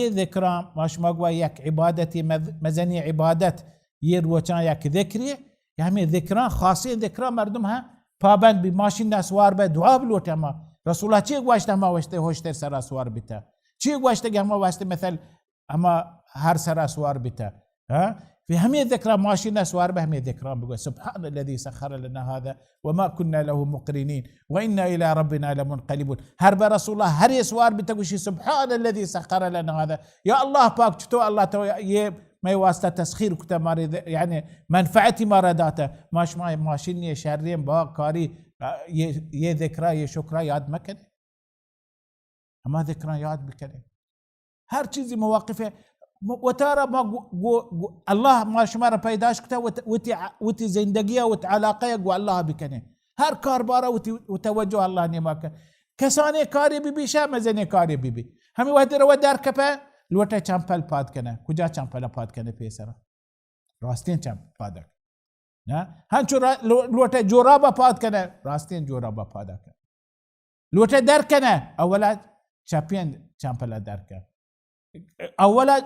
ذكرى ماش مقوى يك عبادتي مزني عبادة يروى كان يك ذكري يعني ذكرى خاصين ذكرى مردمها بابن بماشي الناس وار بدعاء بلوت اما رسول الله چی گوشت ما وشته هوشتر سر سوار بتا چی گوشت ما واسطه مثل اما هر سر سوار بتا في همي ذكرى ماشي الناس وار بهمي ذكرى بقول سبحان الذي سخر لنا هذا وما كنا له مقرنين وإنا إلى ربنا لمنقلبون. هرب رسول الله هر يسوار بتقولشي سبحان الذي سخر لنا هذا يا الله باك تو الله تو ما واسطه تسخير كتمار يعني منفعتي ما رداته ماش ما ماشيني شرين با كاري يه ذكرى يه شكرى ياد مكن اما ذكرى ياد بكن هر چیزی مواقفه وتارى ما الله ما شمار پیداش کتا وتی زندگی و علاقه گو الله بکنه هر کار بارا وتوجه الله نماك کسانی کاری بی بیشا مزنی کاری بی همی وحدی رو در کپه لوٹا چمپل پاد کنه کجا چمپل پاد کنه پیسرا راستین چمپل پادک نه هنچو لوٹا جورابا پاد کنه راستین جورابا پادک لوٹا در کنه اولا چپین چمپل در کنه اولا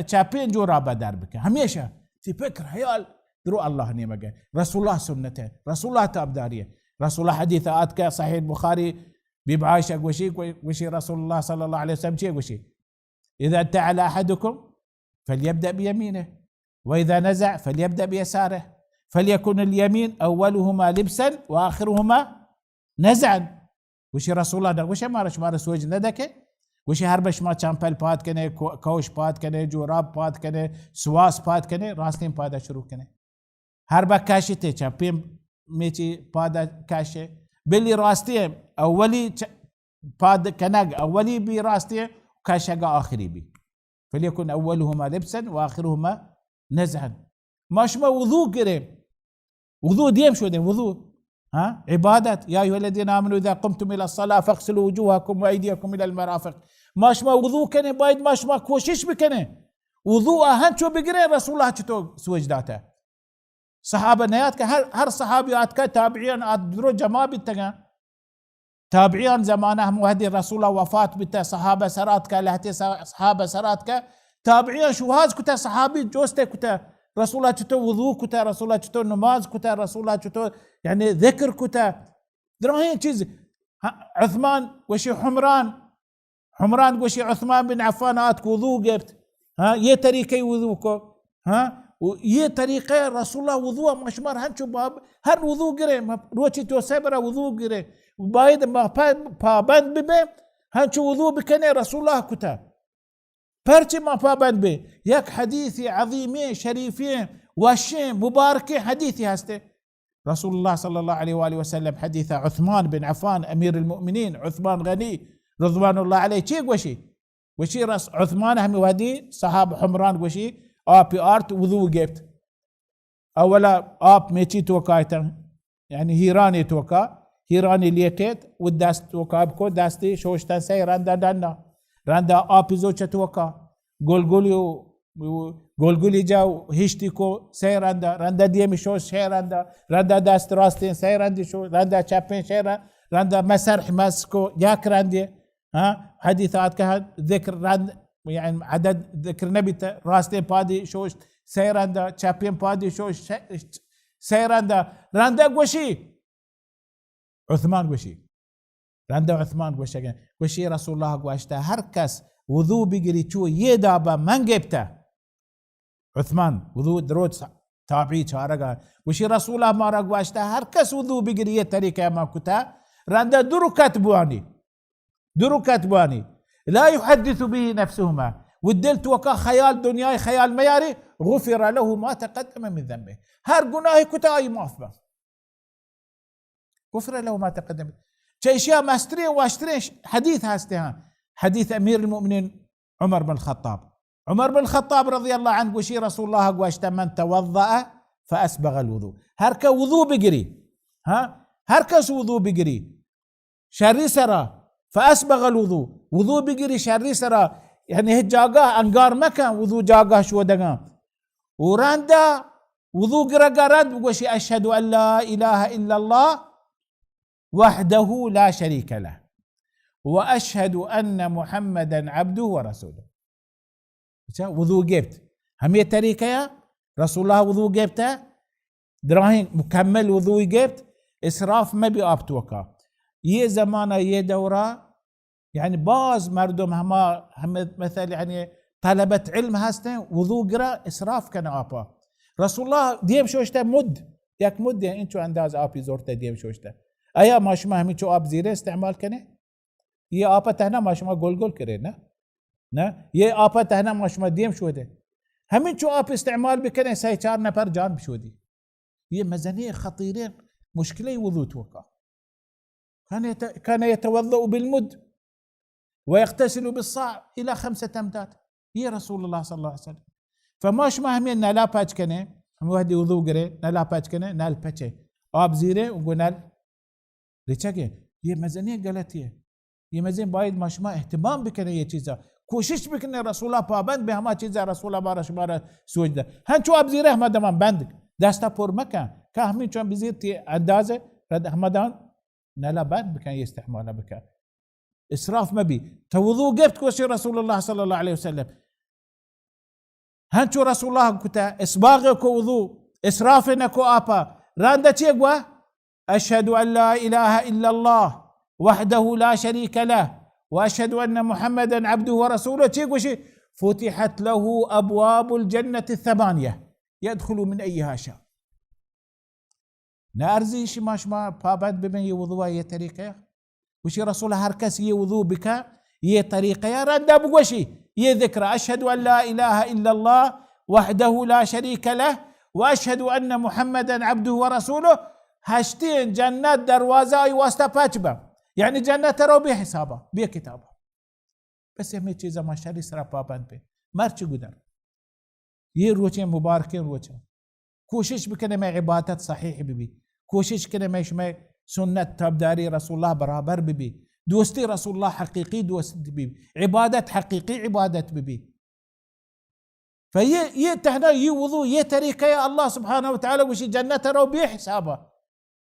چپین جورابا در بکن همیشه تی فکر حیال درو الله نمگه رسول الله سنته رسول الله تابداریه رسول الله حديث آتك صحيح البخاري بيبعايشك وشي رسول الله صلى الله عليه وسلم شيء وشي إذا ادعى أحدكم فليبدأ بيمينه وإذا نزع فليبدأ بيساره فليكن اليمين أولهما لبسا وآخرهما نزعا. وشي رسول الله ده وشي مارش وجه ندك وشي هربش ما چمپل پاد کنه کوش پاد کنه جوراب پاد کنه سواس پاد کنه راستین پادا شروع کنه هربا کاشی ته چمپیم میچی پادا کاشه بلی راستین اولی پاد کنگ اولی بی راستین كاشقا آخري بي فليكن أولهما لبسا وآخرهما نزعا. ماش ما وضوء قريب وضوء ديم شو دين وضوء عبادات يا أيها الذين آمنوا إذا قمتم إلى الصلاة فاغسلوا وجوهكم وأيديكم إلى المرافق. ماش ما وضوء كنه بايد ماش ما كوشش بكنه وضوء أهن شو بقرين رسول الله شتو سوجداته صحابة نياتك هر صحابياتك تابعين أدرو جماع بتغا تابعين زمانهم وهدي الرسول وفاة بتا صحابة سراتك لهتي صحابة سراتك تابعين شو هاز كتا صحابي جوسته كتا رسول الله چتو وضوء كتا رسول الله چتو نماز كتا رسول الله چتو يعني ذكر كتا دراهين چيز. عثمان وشي حمران وشي عثمان بن عفان آتك وضوء جبت يه طريقي وضوءكو ويه طريقه رسول الله وضوء مشمار هنچو باب هر وضوء گره روچي تو سبرا وضوء گره باید ما پابند ببه هنچو وضوء بکنه رسول الله كتا پرچه ما پابند به یک حديثي عظيمه شريفه وشي مباركه حديثي هسته رسول الله صلى الله عليه وآله وسلم حديث عثمان بن عفان أمير المؤمنين عثمان غني رضوان الله عليه چي وشي عثمان هم ودي صحاب حمران وشي آبي آرت وضوء جبت أولا آب ميتي توكايتا يعني هيراني توكا هيراني ليكت والداست توكا بكو داستي شوشتان سي راندا آبي زوچة توكا گلگولی جاو هشتی کو سه رنده دیمی شوش شه رنده دست راستین سه رندی شو رنده چپین شه رنده مسرح مسكو ياك رندي حديثات كهن ذكر رند يعني عدد ذكر نبي راستين بادي شوش سه رنده چپین بادي شوش سه رنده قوشي عثمان وشي راندا عثمان وشي رسول الله واشتا هركس وضوء بقري شو يدابا من جبته عثمان وضوء دروت تابعي شارقا وشي رسول الله ما رق واشتا هركس وضوء بقري طريقة ما كتا راندا درو كاتبواني لا يحدث به نفسهما ودلت وكا خيال دنياي خيال مياري غفر له ما تقدم من ذنبه هر قناهي كتاي مافبا غفر له ما تقدم اشياء ماسترين واشترين حديث هاستها حديث امير المؤمنين عمر بن الخطاب رضي الله عنه وشي رسول الله قواشت من توضأ فأسبغ الوضوء هركا وضوء بقري هركس وضوء بقري شري سرا فأسبغ الوضوء وضوء بقري شري سرا يعني هجاقا انقار مكان وضوء جاقا شو دقا وراندا وضوء قرقرد وشي أشهد أن لا إله إلا الله وحده لا شريك له وأشهد أن محمدا عبده ورسوله وضوء جبت هم طريقة يا رسول الله وضوء جبته دراهين مكمل وضوء جبت إسراف ما بيأبت وكا يه زمانة يه دورة يعني باز مردم هم مثل يعني طلبة علم هستن وضوء قرا إسراف كان آبا رسول الله ديم شوشته ياك مد يعني انتو انداز آبي زورته ديم شوشته ايا ماشما همي چو آب زيره استعمال کنه ये आपत है ना माशमा गोल गोल करे ना ये आपत है ना माशमा दीम शो दे हमें जो आप इस्तेमाल भी करें सही 4 नफर जान बशो दी ये मजनिये खतीरे मुश्किलें वुضू توقع كان يتوضأ بالمد ويغتسل بالصاع الى 5 امداد ये رسول الله صلى الله عليه وسلم فماشما همين نالا باج كنه हम वहदी वुضू करे नाला पाच कने नाल पचे आप जीरे उगुनल रिचके ये मजनिये गलती है ये मज़ीद बाइद माशमा एहतमाम भी करें ये चीज़ा कोशिश भी करें रसूला पाबंद भी हमा चीज़ा रसूला बारा शुमारा सोच दा हन चो अब ज़ीरे हमदमान बंद दास्ता पुर मकान का हमें चो बज़ीर ती अंदाज़े रद हमदान नला बंद बकान ये इस्तेमाला बकान إسراف ما بي توضو قفت كوشي رسول الله صلى الله عليه وسلم هن چو رسول الله كتا إسباغ كو وضو إسرافنا كو آبا راندا تيقوا أشهد أن لا إله إلا الله وحده لا شريك له وأشهد أن محمدا عبده ورسوله تيقوشي فتحت له أبواب الجنة 8 يدخل من أيها شاء نارزي شي ماشما بابات بمن يوضوا يتريكا وشي رسول هركس يوضو بك يطريقة يا رد بوشي يذكر أشهد أن لا إله إلا الله وحده لا شريك له وأشهد أن محمدا عبده ورسوله هشتين جنات دروازة واسطة باجبة يعني جنات رو بحسابه بكتابه بس همه چیزا ما شری سرا پابند به مرچ گودر ये रोचे मुबारक रोचे कोशिश भी करें मैं इबादत सहीह भी कोशिश करें मैं सुन्नत तबदारी रसूलुल्लाह बराबर भी दोस्ती रसूलुल्लाह हकीकी दोस्ती भी इबादत हकीकी इबादत भी فيه تهنا ये वुضू ये तरीका है अल्लाह सुब्हानहू व तआला वशी जन्नत रो बेहिसाबा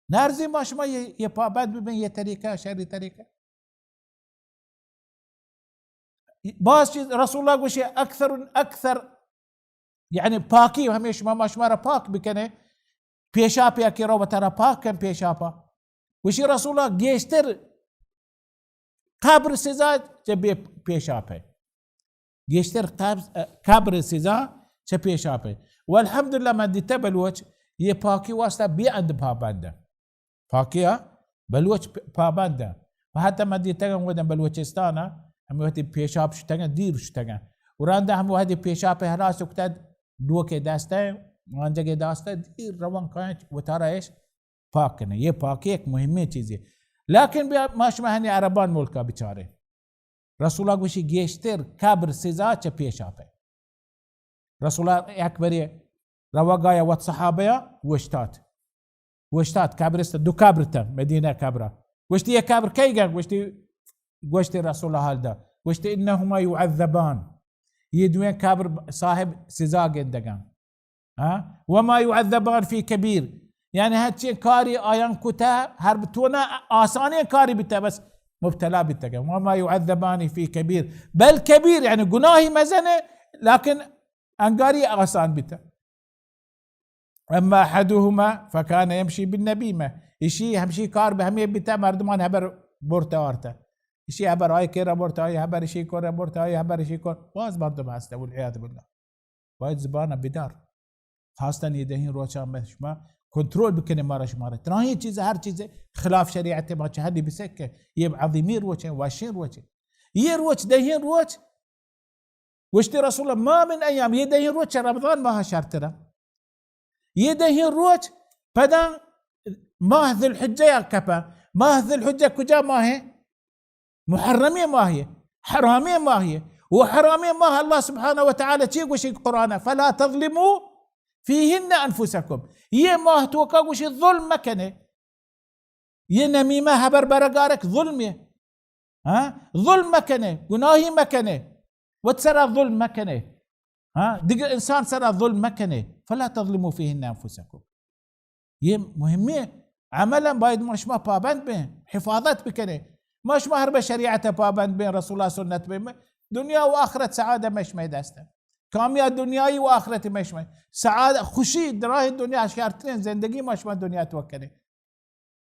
नारजी माशमा ये पाबंद भी ये तरीका शरी तरीका बास रसूलुल्लाह वशी अक्ثر يعني باكي هميش ما ماشمارا باك بكنه پیشاپ یا کرو بترا پاک کن پیشاپا وشی رسول الله گیشتر قبر سزا جب پیشاپ ہے گیشتر قبر سزا جب پیشاپ ہے والحمد لله ما دي تبلوچ یہ پاکی واسطہ بھی اند پابنده پاکیا بلوچ پابنده وحتى ما دي تگن ودن بلوچستانا هم وقتی پیشاپ شتگن دیر شتگن ورانده هم وحدی پیشاپ هراس اکتد دو के दास्ता मान जगह दास्ता रवान कांच वतारा ايش पाक ने ये पाक एक मुहिम चीज है लेकिन माश महनी अरबान मुल्क का बेचारे रसूला गुशी गेश्तर कब्र सजा च पेश आपे रसूला अकबर रवा गाया वत सहाबया वشتات कब्र दो कब्र मदीना कब्र وشتي يا كبر كيغا وشتي رسول الله هذا وشتي انهما يعذبان يدوين كابر صاحب سزا قدقان وما يعذبان في كبير يعني هاتشي كاري آيان كتا هربتونا آساني كاري بتا بس مبتلا بتا وما يعذبان في كبير بل كبير يعني قناهي مزنة لكن انقاري آسان بتا أما أحدهما فكان يمشي بالنميمة، إشي همشي كار بهمية بتا مردمان هبر بورتا وارتا، إشي هبر هاي كيرا بورتا هاي هبر إشي كورا بورتا هاي هبر إشي كور واز مردم هستا والعياذ بالله. وايد زبانة بدار خاصة يدهين روشا مشما كنترول بكني مارش مارة تراهي چیز هر چیز خلاف شريعته ما هدي بسكه يب عظيمي روشا واشين روشا يروش دهين روش واشتي رسول الله ما من أيام يدهين روش رمضان ما هشارتنا يدهين روش بدن ما ذي الحجة يا كبا ما ذي الحجة كجا ما هي محرمية ما هي حرامية ما هي وحرامية ما هي الله سبحانه وتعالى تيقوش القرآن فلا تظلموا فيهن أنفسكم ما توقع وش الظلم مكنه نميمة هبر برقارك ظلمية ظلم مكنه قناهي مكنه وتسرى ظلم مكنه دق إنسان سرى ظلم مكنه فلا تظلموا فيهن أنفسكم مهمة عملا بايد مش ما بابند بين حفاظات بكنه مش ما هرب شريعته بابند بين رسول الله سنة بين دنيا وآخرة سعادة مش ما يدسته كامية دنياي وآخرة مش ما سعادة خوشي دراهي الدنيا شارتين زندگي مش ما دنيا توكله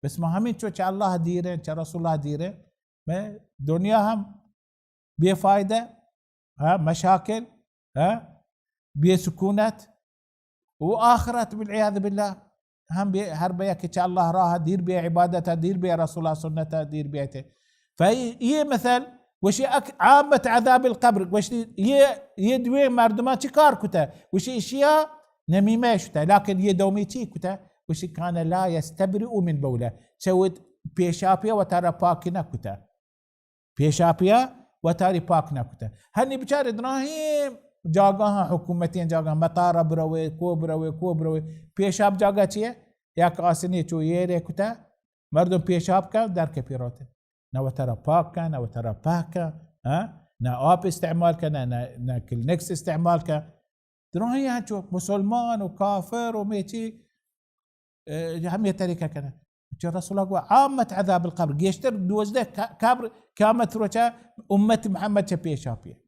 بس ما همين شو الله ديره شو رسول الله ديره ما دنيا هم بفايدة مشاكل بسكونة وآخرة بالعياذ بالله هم هربيك إن شاء الله راها دير بها عبادتها دير بها رسول الله سنتها دير بيته. فهي مثل وشي عامة عذاب القبر وشي يدوي مردمات كار كتا وشي اشياء نميمة شتا لكن يدوميتي كتا وشي كان لا يستبرئ من بوله سوت بيشابيا وترى باكنا كتا بيشابيا وترى باكنا كتا هني بشار دراهيم جاگاها حکومتین جاگاها مطار بروی پیشاب جاگا چیه یک آسنی چو یه ریکتا مردم پیشاب کن در که پیروتن نو ترى پاک کن نو ترى پاک کن نا آب استعمال کن نا کلنکس استعمال کن دراهی هنچو مسلمان و کافر و میچی همه طریقه کنه رسول الله قال عامة عذاب القبر جيشتر دوزده كابر كامت روشا أمة محمد شبيشابيه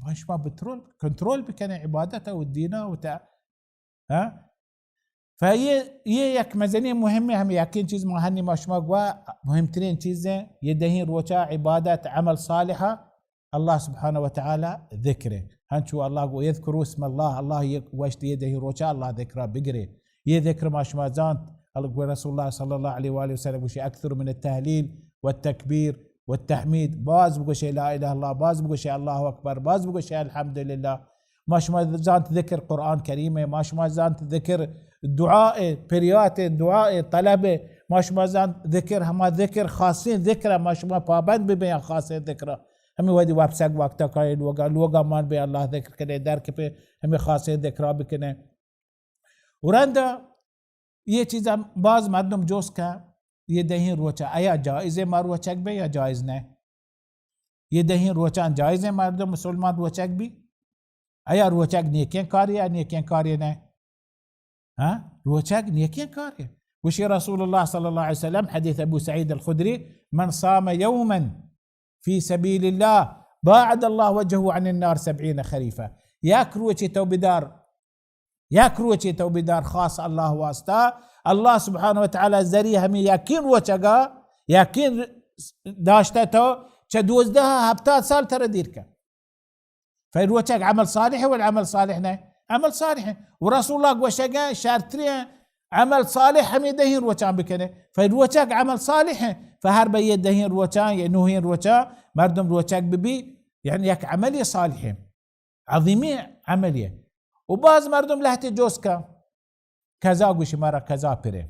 ماش ما بترول كنترول بكنا عبادته والدينه فهي يك مزنيه مهمه هم يكين چیز ما هني ماش ما قوا مهمترين چیزه يدهين روشا عبادات عمل صالحه الله سبحانه وتعالى ذكره هنشو الله قوا يذكروا اسم الله واشت يده روشا الله ذكره بقري يذكر ماش ما زانت رسول الله صلى الله عليه واله وسلم وشي اكثر من التهليل والتكبير والتحميد باز بقول شيء لا اله الا الله باز بقول شيء الله اكبر باز بقول شيء الحمد لله ماش ما زانت ذكر قرآن كريمه ماش ما زانت ذكر دعاء بريات دعاء طلبه ماش ما زانت ذكر هما ذكر خاصين ذكره ماش ما بابند ببيان خاصين ذكره هم ودي وابسق وقتا كاين لوغا مان بي الله ذكر كده درك पे हमें खासे ذكرى بكने ورندا ये चीज बाज मर्दम जोश का ये दहीन रोचा आया जायज़ है मार रोचक भी या जायज़ नहीं ये दहीन रोचा जायज़ है मर्दम मुसलमान रोचक भी आया रोचक नेकियां कार्य नहीं روچك نيكين كاري وشي رسول الله صلى الله عليه وسلم حديث أبو سعيد الخدري من صام يوما في سبيل الله باعد الله وجهه عن النار 70 خريفا ياكروچي تو بدار خاص الله واسطة الله سبحانه وتعالى زري هم يكين وچگا يكين داشته تو چدوزدها هبتات سال ترى ديرك فالروچك عمل صالح والعمل صالح نه عمل صالح ورسول الله وشجع شارتريا عمل صالح هم يدهين روچان بكنه فالروچك عمل صالح فهرب يدهين روچان ينوهين روچان مردم روچك ببي يعني يك عملية صالحة عظيمة عملية وبعض مردم لهتي جوسكا كذا وش مرة كذا بره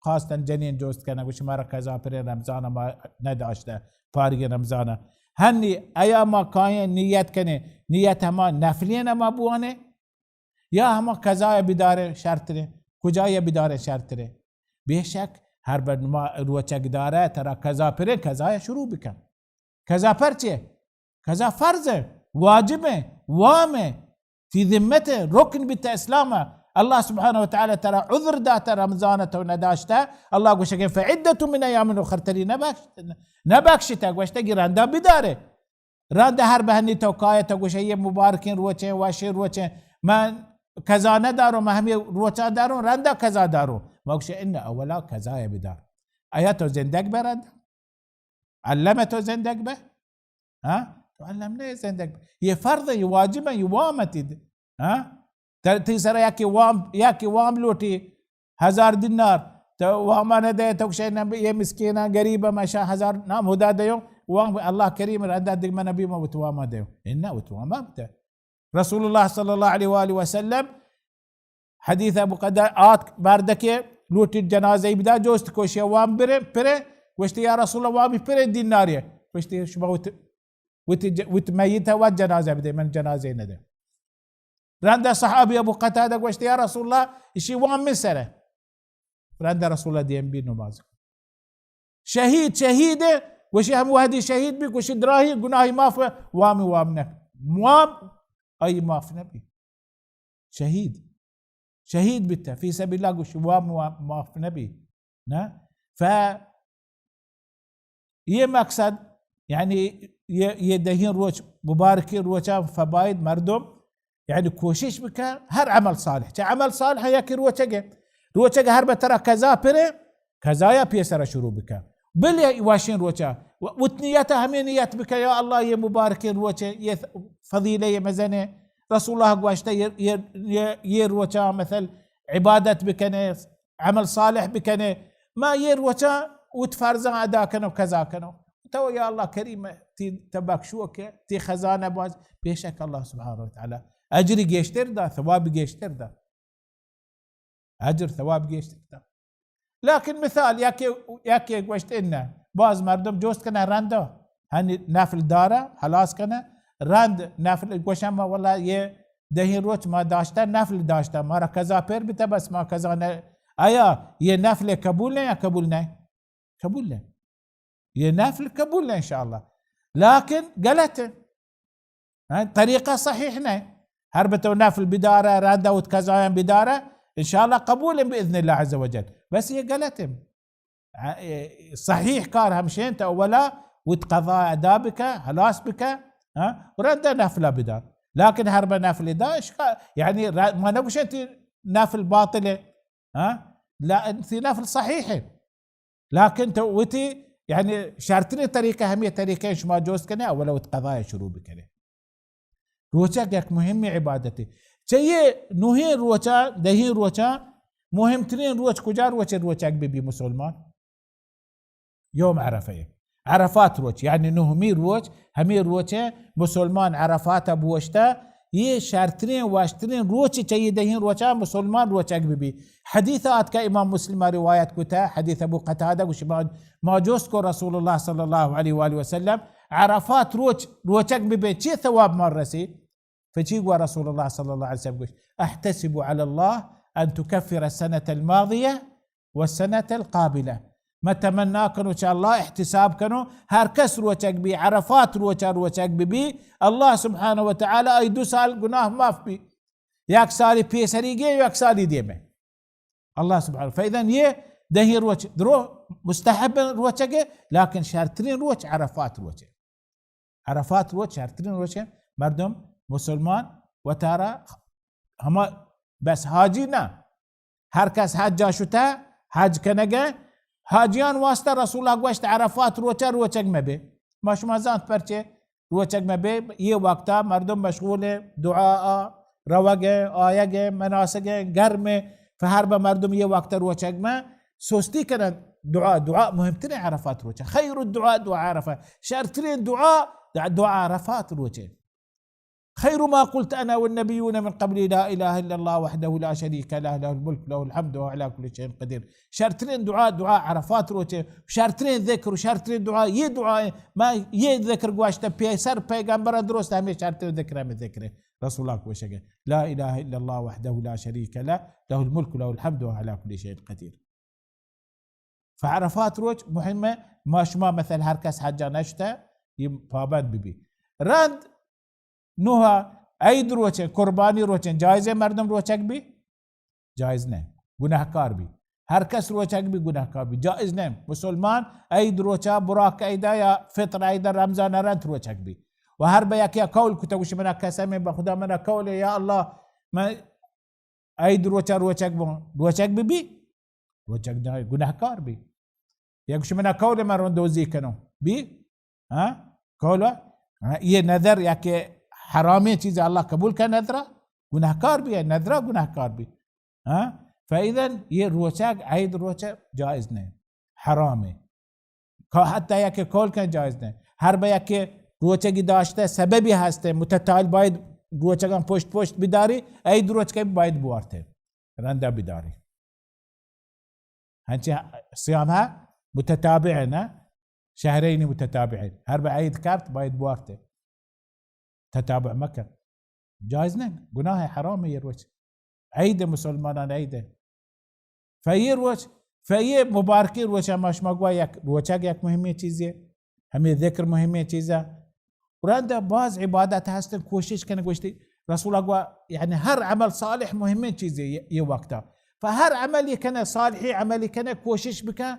خاصة جنين جوسكا وش مرة كذا بره رمضان ما نداشته فارغ رمضان هني ايام كاين نيت كنه نيت هما نفلين ما بوانه یا هم قضای بداره شرطه کجای بداره شرطه بیشک هر برنامه روچک داره ترا قضا پره قضای شروع بکن قضا پر چیه قضا فرضه واجبه وامه في ذمته ركن بالاسلام الله سبحانه وتعالى ترى عذر دات رمضان تو نداشته الله گوشه فعده من ايام اخر تري نبخشته گوشه گرنده بداره رنده هر بهنی تو کایه تو گوشه مبارکین روچه واشیر روچه من كذا ندارو ما هم روچا دارو رندا كذا دارو ما وش إن أولا كذا بدار آياته زندق برد علمته زندق به ها تعلمنا زندق به هي فرض واجبا يوامتد ها تيسر ياكي وام لوتي 1000 دينار وما ندى توكشينا يا مسكينة قريبة ما شاء 1000 نعم هدا ديو وام الله كريم رندا دق ما نبي ما وتواما ديو إنه وتواما بتا رسول الله صلى الله عليه وآله وسلم حديث أبو قدر باردك لوت الجنازة يبدأ جوست كوشي وام بره وشتي يا رسول الله وام بره دينارية وشتي شبه وتميتها والجنازة بدأ من جنازة ندى رند صحابي أبو قتادة وشتي يا رسول الله إشي وام من سنة رند رسول الله ديم بي نمازك شهيدة وشي هم وهدي شهيد بك وشي دراهي قناهي مافة وامنك موام أي ماف نبي شهيد بتا في سبيل الله قش ماف نبي ف مقصد يعني يدهين روش مباركين روشان فبايد مردم يعني كوشيش بك هر عمل صالح عمل صالح ياكي روشا هر بترى كذا بره كذا يا بيسر شروع بك بل واشين روشا وتنيتها همينيات بك يا الله يا مباركين روشا يا فضيلة يا مزنة رسول الله قواشتا يروشا مثل عبادة بكنه عمل صالح بكنه ما يروشا وتفرزا أدا كانوا كذا كانوا تو يا الله كريم تباك شوك تي خزانة باز بيشك الله سبحانه وتعالى أجري جيشتر دا ثواب جيشتر دا أجر ثواب جيشتر دا لكن مثال ياكي قوشت إنه باز مردم جوست كنا راندو هني نافل دارة خلاص كنا راند نافل قوشما والله يه دهين روچ ما داشتا نافل داشتا مارا كذا پیر بتا بس ما كذا آیا یہ نافل قبول نہیں یا قبول نہیں قبول نہیں یہ نافل قبول نہیں انشاءاللہ لكن غلط طريقة صحيح نہیں هر بتو نافل بدارة راندا وتكذا بدارة ان شاء الله قبول باذن الله عز وجل بس هي غلط صحيح كار همشين ولا وتقضى ادابك خلاص بك وراندا نافلة بدار لكن هرب نافل دا يعني ما نقولش انت نافل باطله لا انت نافل صحيحه لكن توتي يعني شارتني طريقه همية طريقين شما جوز كنا ولو تقضايا شروع بكنا روچا يك مهم عبادتي شيء نوهين روچا دهين روچا مهمترين روچ کجا روچا ببي مسلمان يوم عرفات روچ يعني نهمي روچ همي روچه مسلمان عرفات بوشتا ये शर्तरें वाश्तरें रोच चाहिए दहीन रोचा मुसलमान रोचा भी हदीसात का इमाम मुस्लिम रिवायत को था हदीस अबू कतादा कुछ मौजूद को रसूलुल्लाह सल्लल्लाहु अलैहि वसल्लम عرفات روچك भी चे ثواب مر رسي فجي رسول الله صلى الله عليه وسلم احتسب على الله ان تكفر السنة الماضية والسنة القابلة ما تمنى كنو ان شاء الله احتساب كنو هر كس روچك بي عرفات روچك بي الله سبحانه وتعالى اي 2 سال گناه معاف بي ياك سالي بيسري جي ياك سالي ديمه الله سبحانه فاذا يه دهي روچ درو مستحب روچك لكن شرطين روچ عرفات روچ شرطين روچ مردم مسلمان وترى هما بس حاجينا هر كس حج شتا حج كنگه حاجیان واسطه رسول الله گوشت عرفات روچک مبه ماش مازانت پرچه روچک مبه یه وقتا مردم مشغول دعا روگه آیگه مناسگه گرمه فهر به مردم یه وقتا روچک ما سوستی کنن دعا مهمترین عرفات روچک خیر الدعاء دعا عرفات شرطرین دعا عرفات روچک خير ما قلت أنا والنبيون من قبل لا إله إلا الله وحده لا شريك له له الملك له الحمد وهو على كل شيء قدير شرطين دعاء عرفات روچه شرطين ذكر وشرطين دعاء يه دعاء ما يه ذكر گواشته پیسر پیغمبر درست همه شرطين ذكر رسول الله کوشگه لا إله إلا الله وحده لا شريك له له الملك له الحمد وهو على كل شيء قدير فعرفات روچ مهمة ما شما مثل هر کس حجا نشته پابند ببی راند نوها عيد روچه قرباني روچن جائزه مردم روچک بھی جائز نہیں گناہکار بھی ہر کس روچک بھی گناہکار بھی جائز نہیں مسلمان عيد روچا براك عيدا یا فطر عيدا رمضان رنت روچک بھی وهر بياك يا قول كنت وش منا قسم بخدا منا قول يا الله ما اید روچک بون روچک ببی روچک گناهکار بی یک من کول من دوزی کنم بی کولا یہ نظر یا کہ حرامی چیز اللہ قبول کا نظرہ گناہکار بھی ہے نظرہ گناہکار بھی فاذا یہ روچک عید روچک جائز نہیں حرام ہے حتی یا کہ کول کا جائز نہیں ہر با یا کہ روچکی داشته سببی هسته متتال باید روچکان پشت بداری عید روچک باید بوارته رنده بداری هنچی صيام ها متتابعين شهرين متتابعين هر با عید کرد باید بوارته تتابع مکن جایز نه گناه حرامه یه روچ عید مسلمانان عیده فیه روچ فیه مبارکی روچ هماش مگوه یک روچک یک مهمه چیزیه همه ذکر مهمه چیزه ورنده باز عبادت هستن کوشش کنه گوشتی رسول الله يعني هر عمل صالح مهمه چیزیه یه وقتا فهر عملی کنه صالحی عملی کنه کوشش بکن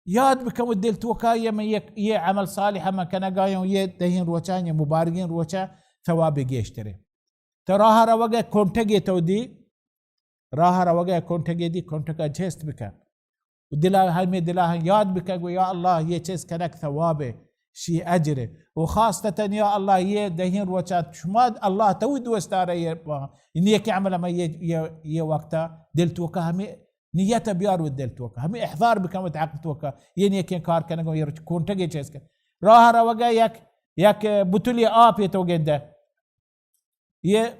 یاد بکن و دل توکایه من یه عمل صالح ما کنه گایم یه دهین روچان یه مبارگین روچا ثواب گیشتره تراها روگه کنتگی تو دی راه روگه کنتگی دی کنتگا جست بکن و دلا همه دلا یاد بکن و یا الله یه چیز کنک ثوابه شی اجره و خاصتا یا الله یه دهین روچا شما الله تود وستاره این یکی عمل ما یه وقتا دل توکا همه نیت بیار و دل توکا همه احضار بکن و تعقل توکا یعنی یکی کار کنه و یه کنتگی چیز کن راه روگه یک بطولی آب تو گنده یه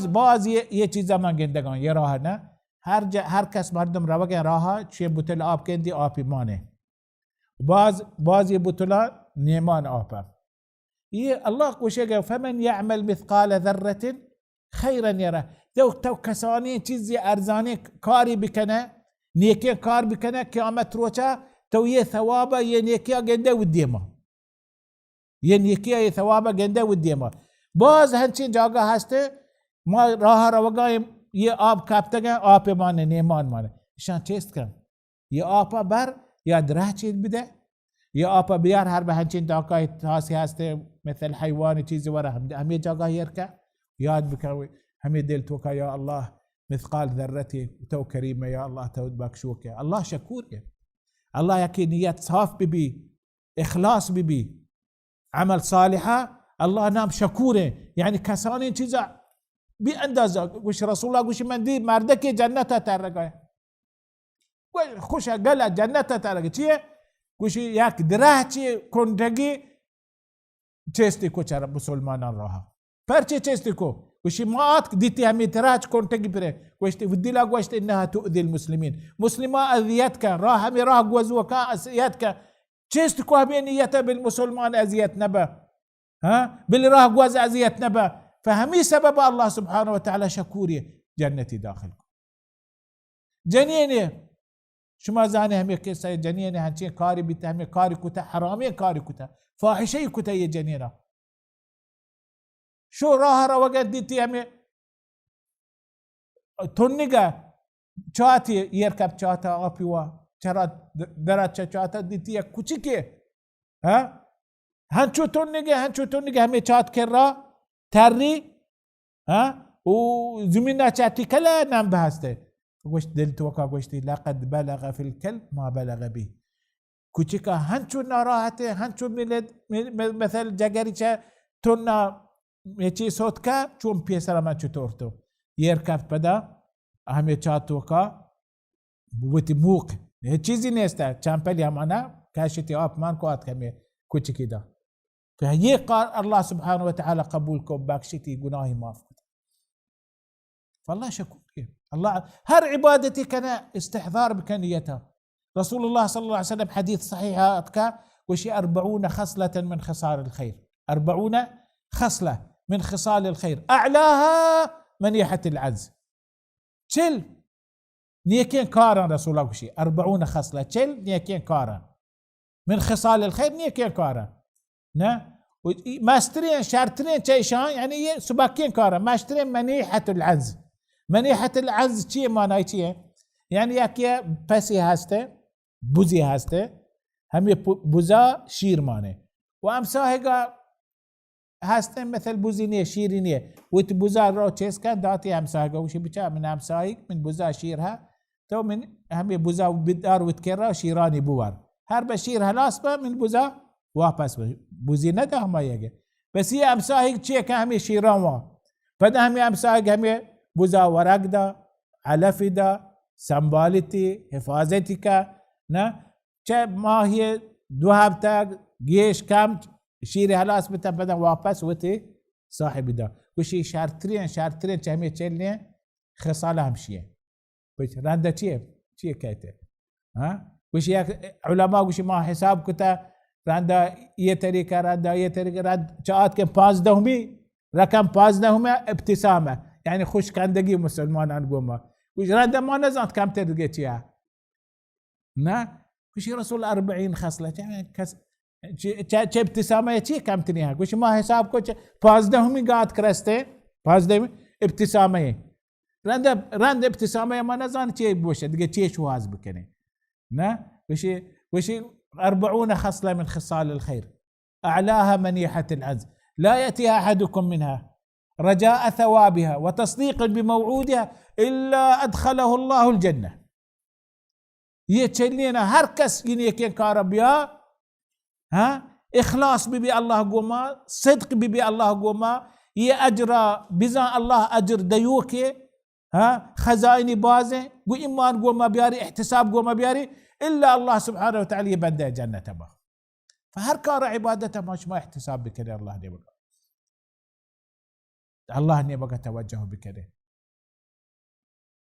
باز یه چیزا من گندگان یه راه نه هر کس مردم روگه راه چه بطل آب گندی آبی مانه باز یه بطلا نیمان آبه یه الله قوشه فمن يعمل مثقال ذره خیرا یره تو کسانی چیزی ارزانی کاری بکنه نیکی کار بکنه قیامت روچا تو یه ثوابه یه نیکی گنده و دیما یه نیکی ثوابه گنده و دیما باز هنچین جاگه هسته ما راه روگایم یه آب کپتگن آب مانه نیمان مانه شان چیست کن یه آب بر یا دره چید بده یه آب بیار هر به هنچین جاگه تاسی هسته مثل حیوان چیزی وره همه جاگه یرکه یاد بکن همه دل توکا یا الله مثقال ذرتی تو کریمه یا الله تود بکشوکه الله شکوره الله یکی نیت صاف ببی اخلاص ببی عمل صالحه الله نام شکوره یعنی کسانی چیزا بی اندازه گوش رسول الله گوش من دی مرده که جنت ترگه خوش گله جنت ترگه چیه گوش یک دره چی کندگی چستی کو چرا مسلمانان راه پرچه چستی کو گوش ما آت دیتی همی تراج کندگی پره گوشتی ودیلا گوشت انها تؤذي المسلمین مسلما اذیت کن راه همی راه گوزو کن اذیت کن چستی کو همی نیت بالمسلمان اذیت نبه باللي راه جواز أذية نبا فهمي سبب الله سبحانه وتعالى شكوري جنتي داخلكم جنيني شما زاني همي كيسا جنيني هنچين كاري بيتا همي كاري كتا حرامي كاري كتا فاحشي كتا يه جنينة شو راه روغت ديتي همي تنگا چاهتي يركب چاهتا آپيوا چرا درات چاهتا ديتي كوچي كي هنچو تونگه همه چات کرا تری و زمین چاتی کلا نام بهسته گوشت دل توکا گوشتی لقد بلغ في الكلب ما بلغ به کوچیکا هنچو ناراحته هنچو مثل جگری چه تونا میچی صوت کا چون پیسر من چطور تو یرکب پدا همه چات توکا بوتی موق چیزی نیسته چمپلی همانا کاشتی آب من کو آت کمی کوچیکی دا فهي قال الله سبحانه وتعالى قبولكم باكشتي قناهي مافقد فالله شكور الله هر عبادتي كان استحضار بكنيتها رسول الله صلى الله عليه وسلم حديث صحيح أتكا وشي 40 خصلة من خصال الخير 40 خصلة من خصال الخير أعلاها منيحة العز شل نيكين كارا رسول الله وشي 40 خصلة شل نيكين كارا من خصال الخير نيكين كارا نه ماسترين شارترين تشيشان يعني سباكين كارا ماسترين منيحة العز منيحة العز چیه معنی چیه یعنی یکی پسی هسته بوزی هسته همه بوزا شیر مانه و امساهگا هاستن مثل بوزينية شيرينية وتبوزار رو تشيس كان داتي همساقة وشي بچا من همسايق من بوزا شيرها تو من همي بوزا بدار وتكرر شيراني بوار هر بشيرها لاسبة من بوزا واپس بوزينة ده هما يجي بس هي همسايق چيه كهمي شيران وا فده همي همسايق همي بوزا ورق ده علف ده سنبالتي حفاظتك نا چه ما هي دوهبتا جيش كام شيري هلاس بتا بدن واپس وتي صاحب دا وشي شارترين چهمي چلني خصالة همشيه وش راندا چيه كايته ها وشي علماء وشي ما حساب كتا راندا ये तरीका रांद चाहत के 15 रकम 15 ابتسامة يعني خوش كندقي مسلمان انقوما وش راندا ما نزات كم ترقيتيها نا وشي رسول 40 خصلة چه ابتسامه چی کم تنیه گوش ما حساب کو 15 قاعد کرسته 15 ابتسامه رند ابتسامه ما نزان چی بوشه دیگه چی شواز بکنه نه وشي 40 خصلة من خصال الخير أعلاها منيحة العز لا يأتي أحدكم منها رجاء ثوابها وتصديق بموعودها إلا أدخله الله الجنة يتشلينا هركس ينيكين كاربيا ها إخلاص ببي الله قوما صدق ببي الله قوما يأجر بزان الله أجر ديوكي ها خزائن بازه قو إيمان قوما بياري احتساب قوما بياري إلا الله سبحانه وتعالى يبدأ جنة تبا فهر كار عبادته مش ما احتساب بكده الله نبقى الله نبقى توجه بكده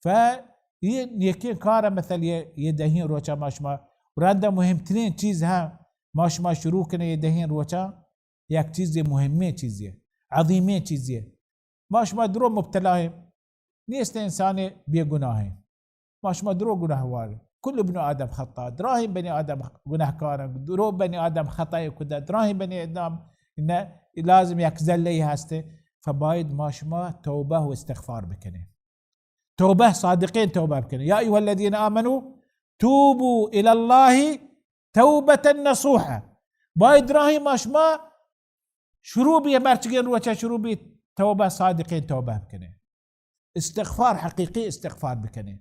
فيكين كار مثل يدهين روشا ماشما وراندا مهمترين چیز ها ماشما شروع کنه يدهين روشا یک چیز مهمه چیزیه عظیمه چیزیه ماشما درو مبتلاه نیست انسان بیگناهه ماشما درو گناهواره كل ابن آدم خطاء دراهم بني آدم گناهكار درو بني آدم خطاء كده دراهم بني آدم إنه لازم يكزل لي هسته فبايد ماشما توبة واستغفار بكنه توبة صادقين توبة بكنه يا أيها الذين آمنوا توبوا إلى الله توبة نصوحة بايد دراهم ماشما شروبي مرتقين روشا شروبي توبة صادقين توبة بكنه استغفار حقيقي استغفار بكنه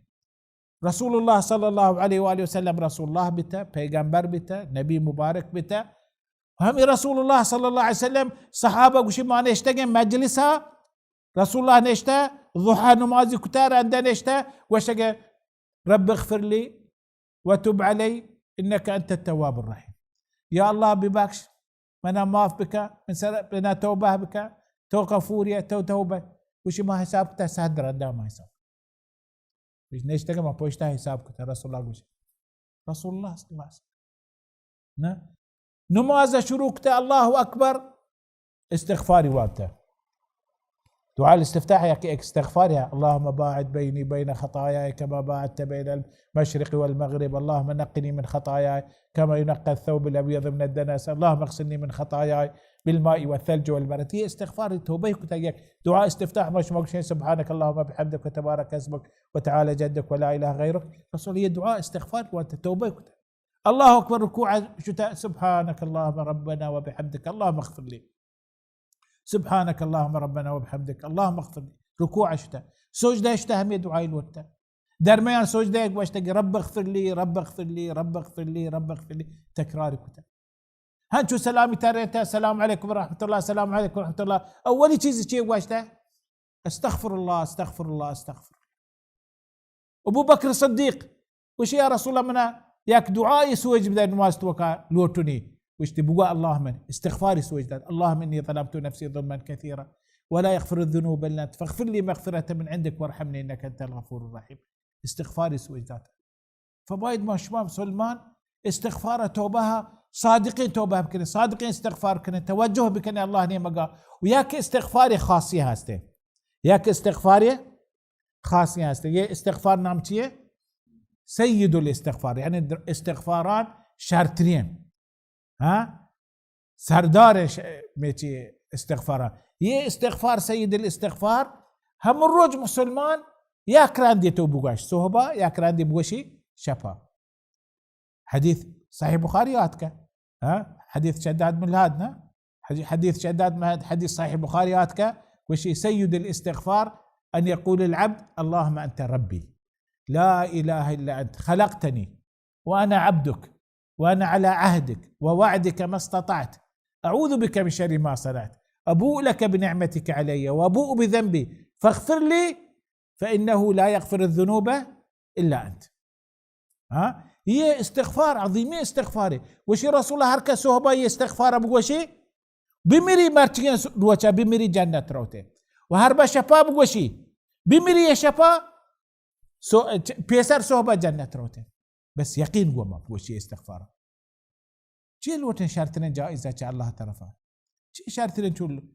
رسول الله صلى الله عليه وآله وسلم رسول الله بتا پیغمبر بتا نبي مبارك بتا هم رسول الله صلى الله عليه وسلم صحابة وشي ما نشتغن مجلسها رسول الله نشتا ضحى نمازي كتار عندنا نشتا وشغل رب اغفر لي وتب علي إنك أنت التواب الرحيم يا الله بباكش منا ماف بك من سرق لنا توبة بك تو غفورية تو توبة وشي ما حسابك تسهدر عندها ما حساب مش نشتغل ما بوشتا حسابك رسول الله قوش رسول الله صلى الله عليه وسلم نماز شروكت الله أكبر استغفاري وابته دعاء الاستفتاح يا استغفارها اللهم باعد بيني بين خطاياي كما باعدت بين المشرق والمغرب اللهم نقني من خطاياي كما ينقى الثوب الأبيض من الدنس اللهم اغسلني من خطاياي بالماء والثلج والبرد هي استغفار توبه كتايك دعاء استفتاح مش مقشين سبحانك اللهم بحمدك وتبارك اسمك وتعالى جدك ولا إله غيرك رسول هي دعاء استغفار وانت توبه كتايك الله أكبر ركوع شتاء سبحانك اللهم ربنا وبحمدك اللهم اغفر لي سبحانك اللهم ربنا وبحمدك اللهم اغفر لي ركوع شتاء سجدة شتاء هم دعاء الوقت درميان سجدة واشتاق رب اغفر لي رب اغفر لي رب اغفر لي رب اغفر لي تكرار كتاء هنشو سلامي تاريتا السلام عليكم ورحمة الله السلام عليكم ورحمة الله أولي شيء شيء واشتاق استغفر الله استغفر الله استغفر أبو بكر الصديق وش يا رسول الله منا ياك دعاء سوج بدأ نماز توكا لوتني وش تبغى اللهم استغفاري سوجدات اللهم إني ظلمت نفسي ظلما كثيرا ولا يغفر الذنوب إلا أنت فاغفر لي مغفرة من عندك وارحمني إنك أنت الغفور الرحيم استغفاري سوجدات فبايد ما شباب سلمان استغفار توبها صادقين توبه بكني صادقين استغفار كني توجه بكني الله نيمقا وياك استغفاري خاصية هسته ياك استغفاري خاصية هسته يه استغفار نامتيه سيد الاستغفار يعني استغفاران شرطين ها سردار ميتي استغفار يه استغفار سيد الاستغفار هم الروج مسلمان يا كراندي تو بوغاش صهبه يا كراندي بوشي شفا حديث صحيح بخاري هاتك ها حديث شداد بن الهادنا حديث شداد ما حديث صحيح البخاري هاتك وشي سيد الاستغفار أن يقول العبد اللهم أنت ربي لا إله إلا أنت خلقتني وأنا عبدك وأنا على عهدك ووعدك ما استطعت أعوذ بك من شر ما صنعت أبوء لك بنعمتك علي وأبوء بذنبي فاغفر لي فإنه لا يغفر الذنوب إلا أنت. هي استغفار عظيمة استغفاري وشي رسول الله هركا صحبة يستغفار بوشي بمري مرتين دوچا بمري جنة روته وهربا شفا بوشي بمري شفا بيسر صحبة جنة روته بس يقين قوما بوشي استغفار چه الوتن شرطن جائزة چه الله طرفا چه شرطن چول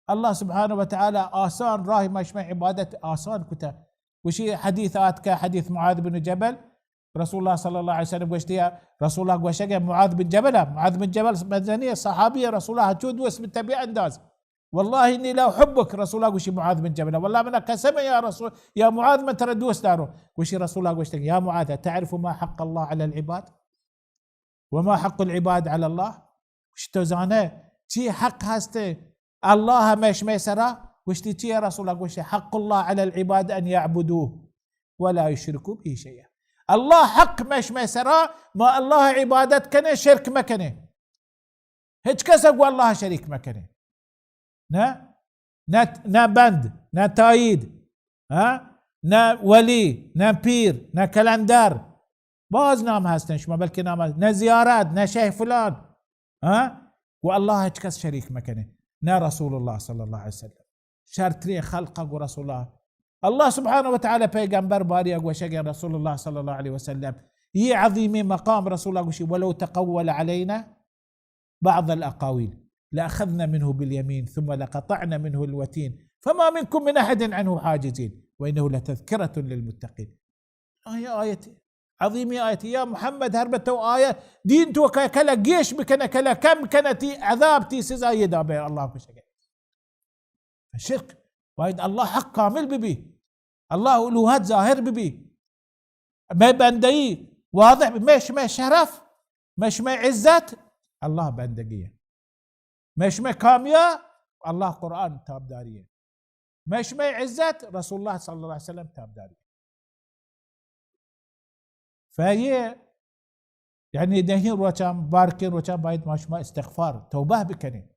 الله سبحانه وتعالى آسان راهي مشمع عبادة آسان كتا وشي حديثات كحديث معاذ بن جبل رسول الله صلى الله عليه وسلم قشتيا رسول الله قشتيا معاذ بن جبل مدنية صحابية رسول الله جود واسم التبع انداز والله إني لا أحبك رسول الله قشي معاذ بن جبل والله من قسم يا رسول يا معاذ من تردوس داره قشي رسول الله قشتيا يا معاذ تعرف ما حق الله على العباد وما حق العباد على الله وشتو زانه تي حق هسته الله مش ميسرا وشتي تي يا رسول الله قشتي حق الله على العباد أن يعبدوه ولا يشركوا به شيئا الله حق مش ميسرا ما الله عبادت كنه شرك مكنه هيك كسق والله شريك مكنه نا بند نا تايد نا ولي نا بير نا كالندر باز نام هستن شما بلكي نام نا زيارات نا شيخ فلان والله هيك كس شريك مكنه نا رسول الله صلى الله عليه وسلم شرطري خلقه ورسول الله سبحانه وتعالى پیغمبر باري وشجع رسول الله صلى الله عليه وسلم هي عظيم مقام رسول الله ولو تقول علينا بعض الأقاويل لأخذنا منه باليمين ثم لقطعنا منه الوتين فما منكم من أحد عنه حاجزين وإنه لتذكرة للمتقين. آية عظيمة آية يا محمد هربته آية دين تو كلا جيش بكنا كلا كم كانت عذاب تي سزاي دابه الله بشجع الشرك وايد الله حق كامل ببي الله ألوهات ظاهر ببي ما بندقي واضح مش ما شرف مش ما عزت الله بندقية مش ما كامية الله قرآن تابدارية مش ما عزت رسول الله صلى الله عليه وسلم تابدارية. فهي يعني دهين روشان باركين روشان بايد ماش ما استغفار توبه بكني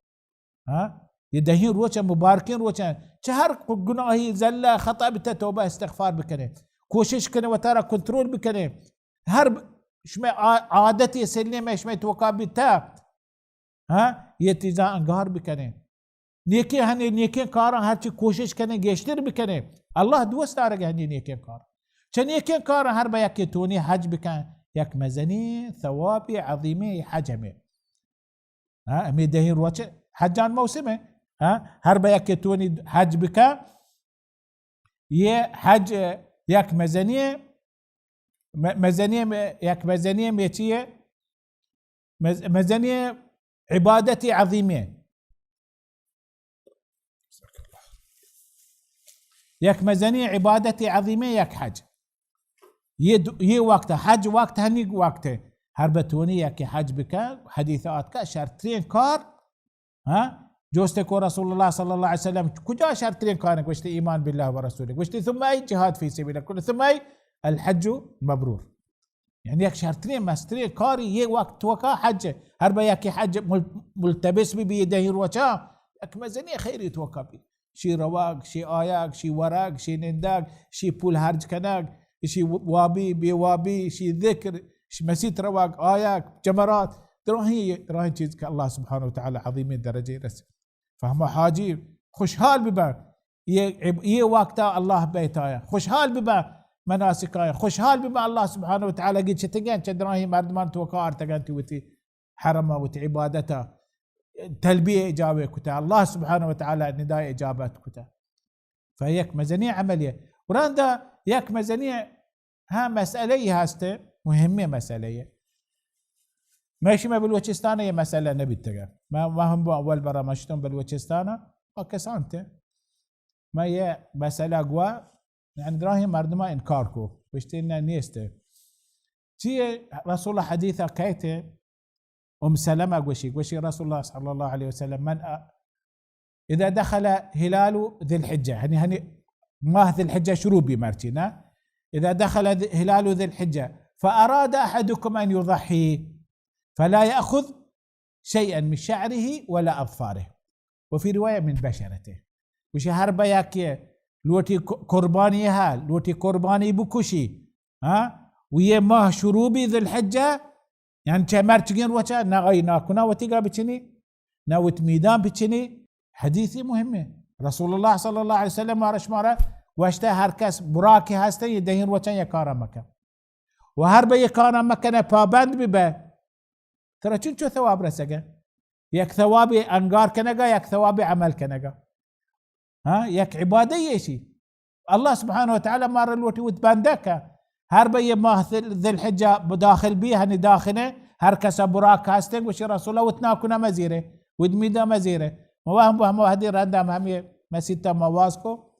يدهين روشان مباركين روشان شهر قناهي زلة خطأ بتا توبه استغفار بكني کوشش کنه و تارا کنترول بکنه هر شما عادتی سلیم شما توقع بتا یه تیزا انگار بکنه نیکی هنی نیکی کارا هرچی کوشش کنه گشتر بکنه الله دوست داره هنی نیکی کار چه نیکی کارا هر با یکی تونی حج بکن یک مزنی ثوابی عظیمی حجمه امی دهین روچه حجان موسمه هر با یکی تونی حج بکن یه حج یک مزنیه میتیه مزنیه عبادتی عظیمه یک مزنیه عبادتی عظیمه یک حج یه وقت حج وقت هنی وقت هر بتونی یک حج بکن حدیثات که شرطین کار جوستك رسول الله صلى الله عليه وسلم كجا شرطين كانك وشتي إيمان بالله ورسوله وشتي ثم أي جهاد في سبيل الله ثم أي الحج مبرور يعني يك شرطين مسترين كاري يه وقت وكا حج هربا يكي حج ملتبس بيده روچا يك مزني خير يتوكا بي شي رواق شي آياك شي وراق شي ننداق شي بول هرج كناق شي وابي بيوابي شي ذكر شي مسيت رواق آياك جمرات راهي چیز که الله سبحانه وتعالى عظيم درجه يرسل فهم حاجي خوشحال ببا يه وقتا الله بيتايا خوشحال ببا مناسكايا خوشحال ببا الله سبحانه وتعالى قد شتنجان چدراهي مردمان توقع ارتقانتي وتي حرمه وتي عبادته تلبية إجابة كتا الله سبحانه وتعالى نداء إجابات كتا فهيك مزنية عملية وراندا يك مزنية ها مسألة هاسته مهمة مسألة ماشي ما بالوچستانه هي مسألة نبي تجا ما هم أول برا مشتون بالوچستانه وكسانته ما هي مسألة قوا يعني دراهم مردما إنكاركو بشتينا نيسته تي رسول حديثه كايته سلمة قوشي رسول الله صلى الله عليه وسلم إذا دخل هلال ذي الحجة، يعني هني ماه ذي الحجة شروبي مارتنا، إذا دخل هلال ذي الحجة فأراد أحدكم أن يضحي فلا يأخذ شيئا من شعره ولا أظفاره، وفي رواية من بشرته. وش هربا ياكي لوتي قربانيها لوتي قرباني بكشي ويه ماه شروبي ذي الحجة، يعني كمرتجين وجه نغاي ناكنا وتيجا بتشني ناوت ميدان بتشني. حديثي مهمة رسول الله صلى الله عليه وسلم مارش مارا واشتا هركس براكي هاستا يدهين وچن يكارا مكا وهربا يكارا مكا پابند ببا ترى چون ثواب رسگا، يك ثواب انگار كنگا يك ثواب عمل كنگا يك عبادة يشي الله سبحانه وتعالى مار الوتي وتباندك هربا يما ذي الحجة بداخل بيها نداخنه هركس براك هاستن وشي رسول الله وتناكنا مزيره ودميدا مزيره وهم هدي رندم هم مسيتا مواسكو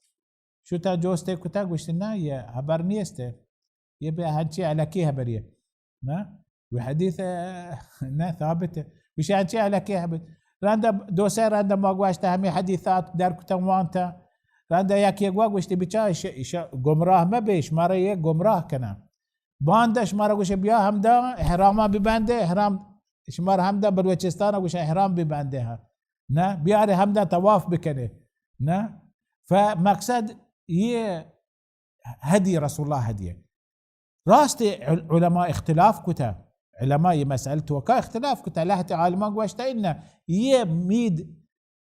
شو تا جوستي كتا قشتنا يا هبرنيسته يبي هنشي على كي هبريه ما وحديث نا ثابت وش هنشي على كي هبر رندم دوسي رندم واقواشتا همي حديثات دار كتا وانتا رندا ياكي واقواشتي بيشا قمراه ما بيش مارا يه قمراه كنا باندش مارا قوش بيا همدا احراما ببانده احرام شمار همدا بلوچستانا قوش احرام بباندها نا بياري همدا طواف بكنه نا فمقصد يه هدي رسول الله هديه راستي علماء اختلاف كتا علماء مسألته وكا اختلاف كتا لهت عالمان واشتا إنا يه ميد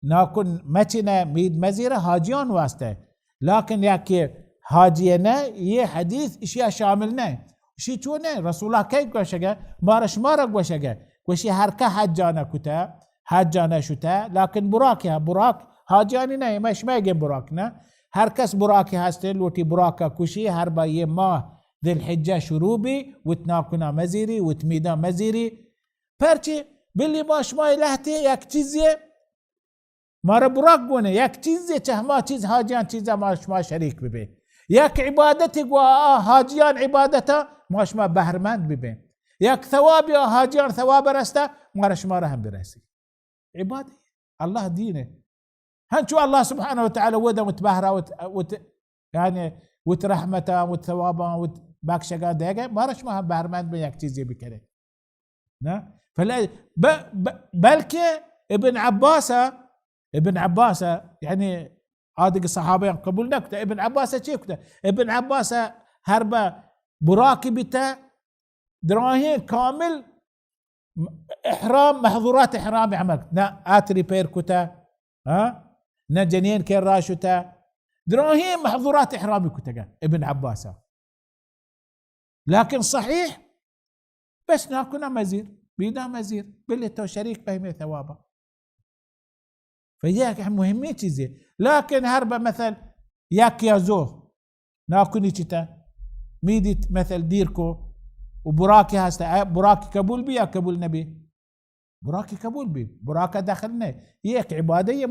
ناكن متنا ميد مزيرة هاجيان واسطة، لكن ياكي هاجينا يه حديث اشياء شاملنا شي چونه رسول الله كي قوشگا مارش مارا قوشگا قوشي هركا حجانا كتا حجانا شتا لكن براك حاجاني نه مش مايجن براكنا هركس براكي هستن لوتي براكا كشي هربا يما ذي الحجة شروبي وتناكنا مزيري وتميدا مزيري پرچه بلي باش ماي لهتي يك چيزي مارا براك بونه يك چيزي چهما چيز حاجان چيزا ماش ما شريك ببين يك عبادتي قوا حاجيان عبادتا ماش ما بهرمند ببين يك ثوابي حاجيان ثواب رستا مارش ما رهم برسي عبادة الله دينه هنشو الله سبحانه وتعالى ودا متبهرة يعني وترحمته وتثوابه وتباكشقا ديقا مارش ما هم بهرمند بيك چيزي بكره فلا بلكي ابن عباس يعني عادق الصحابة قبول نكته ابن عباس چيكته ابن عباس هربا براكي بتا دراهين كامل احرام محظورات احرام عملك نا اتري بير كتا نا جنين كير راشتا دراهين محظورات احرامي كتا ابن عباس لكن صحيح بس ناكنا مزير بيدا مزير باللي تو شريك بهمي ثوابه فياك مهمين چيزي لكن هربا مثل ياك يازوه ناكني چتا ميدت مثل ديركو وبراكي هستا براكي قبول بي يا قبول نبي براكي قبول بي براكة داخلنا ياك عبادية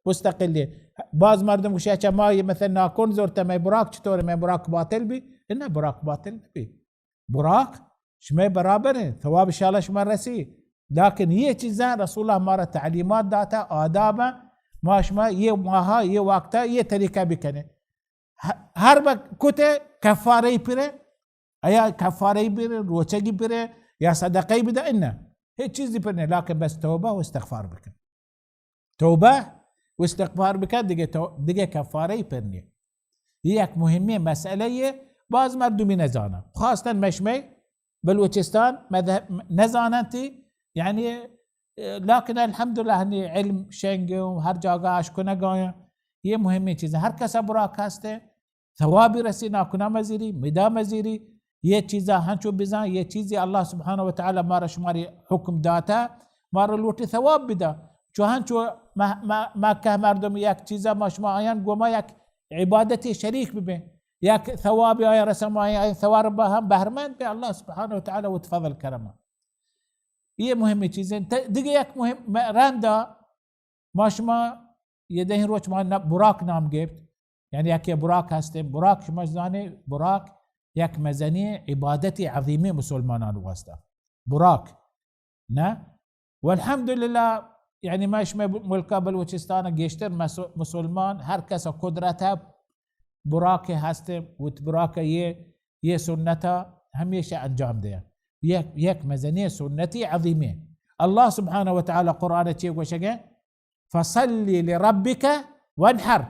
مستقلة باز مردم وشاچا ما مثلا ناكون زورتا ما براك چطور ما براك باطل بي إنه براك باطل بي براك شما برابر ثواب إن شاء الله شما رسي لكن هي چیزاں رسول الله ہمارا تعلیمات داتا آدابا ماشما یہ ماها یہ وقتا یہ طریقہ بکنے ہر کتے کفاری پرے ایا کفاری پرے روچگی پرے یا صدقی بدا انہ هي چیزی پرنے لكن بس توبة واستغفار بکن توبة واستغفار بکن دیگه کفاری پرنے یہ ایک مهمه مسئله باز مردمی نزانا خاصتا مشمی بلوچستان نزانتی يعني لكن الحمد لله اني علم شنگ وهر جاگه اشکونه گایا یہ مهمه چیز هر کس براک هسته ثوابی رسینا کنا مزیری مدا مزیری یہ چیزا ہنچو بزان یہ چیزی اللہ سبحانه وتعالى مارا شماری حکم داتا مارا لوٹی ثواب بدا چو ہنچو ما که مردم یک چیزا ما شما آیان گوما یک عبادتی شریک ببین یک ثوابی آیا رسم آیا ثواب هم بهرمند به الله سبحانه وتعالى وتفضل کرمه یہ مهمه چیزیں دیگه یک مهم رندا ما شما یه دهین روچ ما براک نام گفت یعنی یکی براک هستیم براک شما زانه براک یک مزنی عبادتی عظیمه مسلمانان واسطه براك نه والحمد لله يعني ماش ملكا بلوچستان گشتر مسلمان هر کس قدرت براك هست وتبراك ये سنتا हमेशा अंजाम दिया एक मजनी सुन्नती عظيمة الله سبحانه وتعالى قرآن تشيء وشجع فصلي لربك وانحر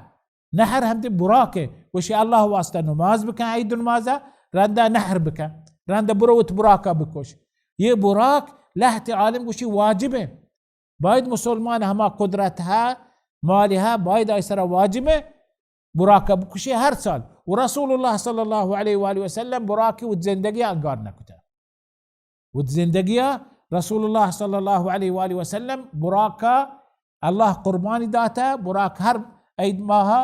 نحر هم براكه وشي الله واسطة نماز بك عيد نمازة رندا نحر بك رندا بروت براكه بكوش ये براك له تعالم وشي واجبه بايد مسلمان هما قدرتها مالها بايد ايسرا واجبه براكه بكوشي هر سال ورسول الله صلى الله عليه وآله وسلم براكي وتزندقيا انقارنا كتا وتزندقيا رسول الله صلى الله عليه وآله وسلم براكا الله قرباني داتا براك هر ايد ماها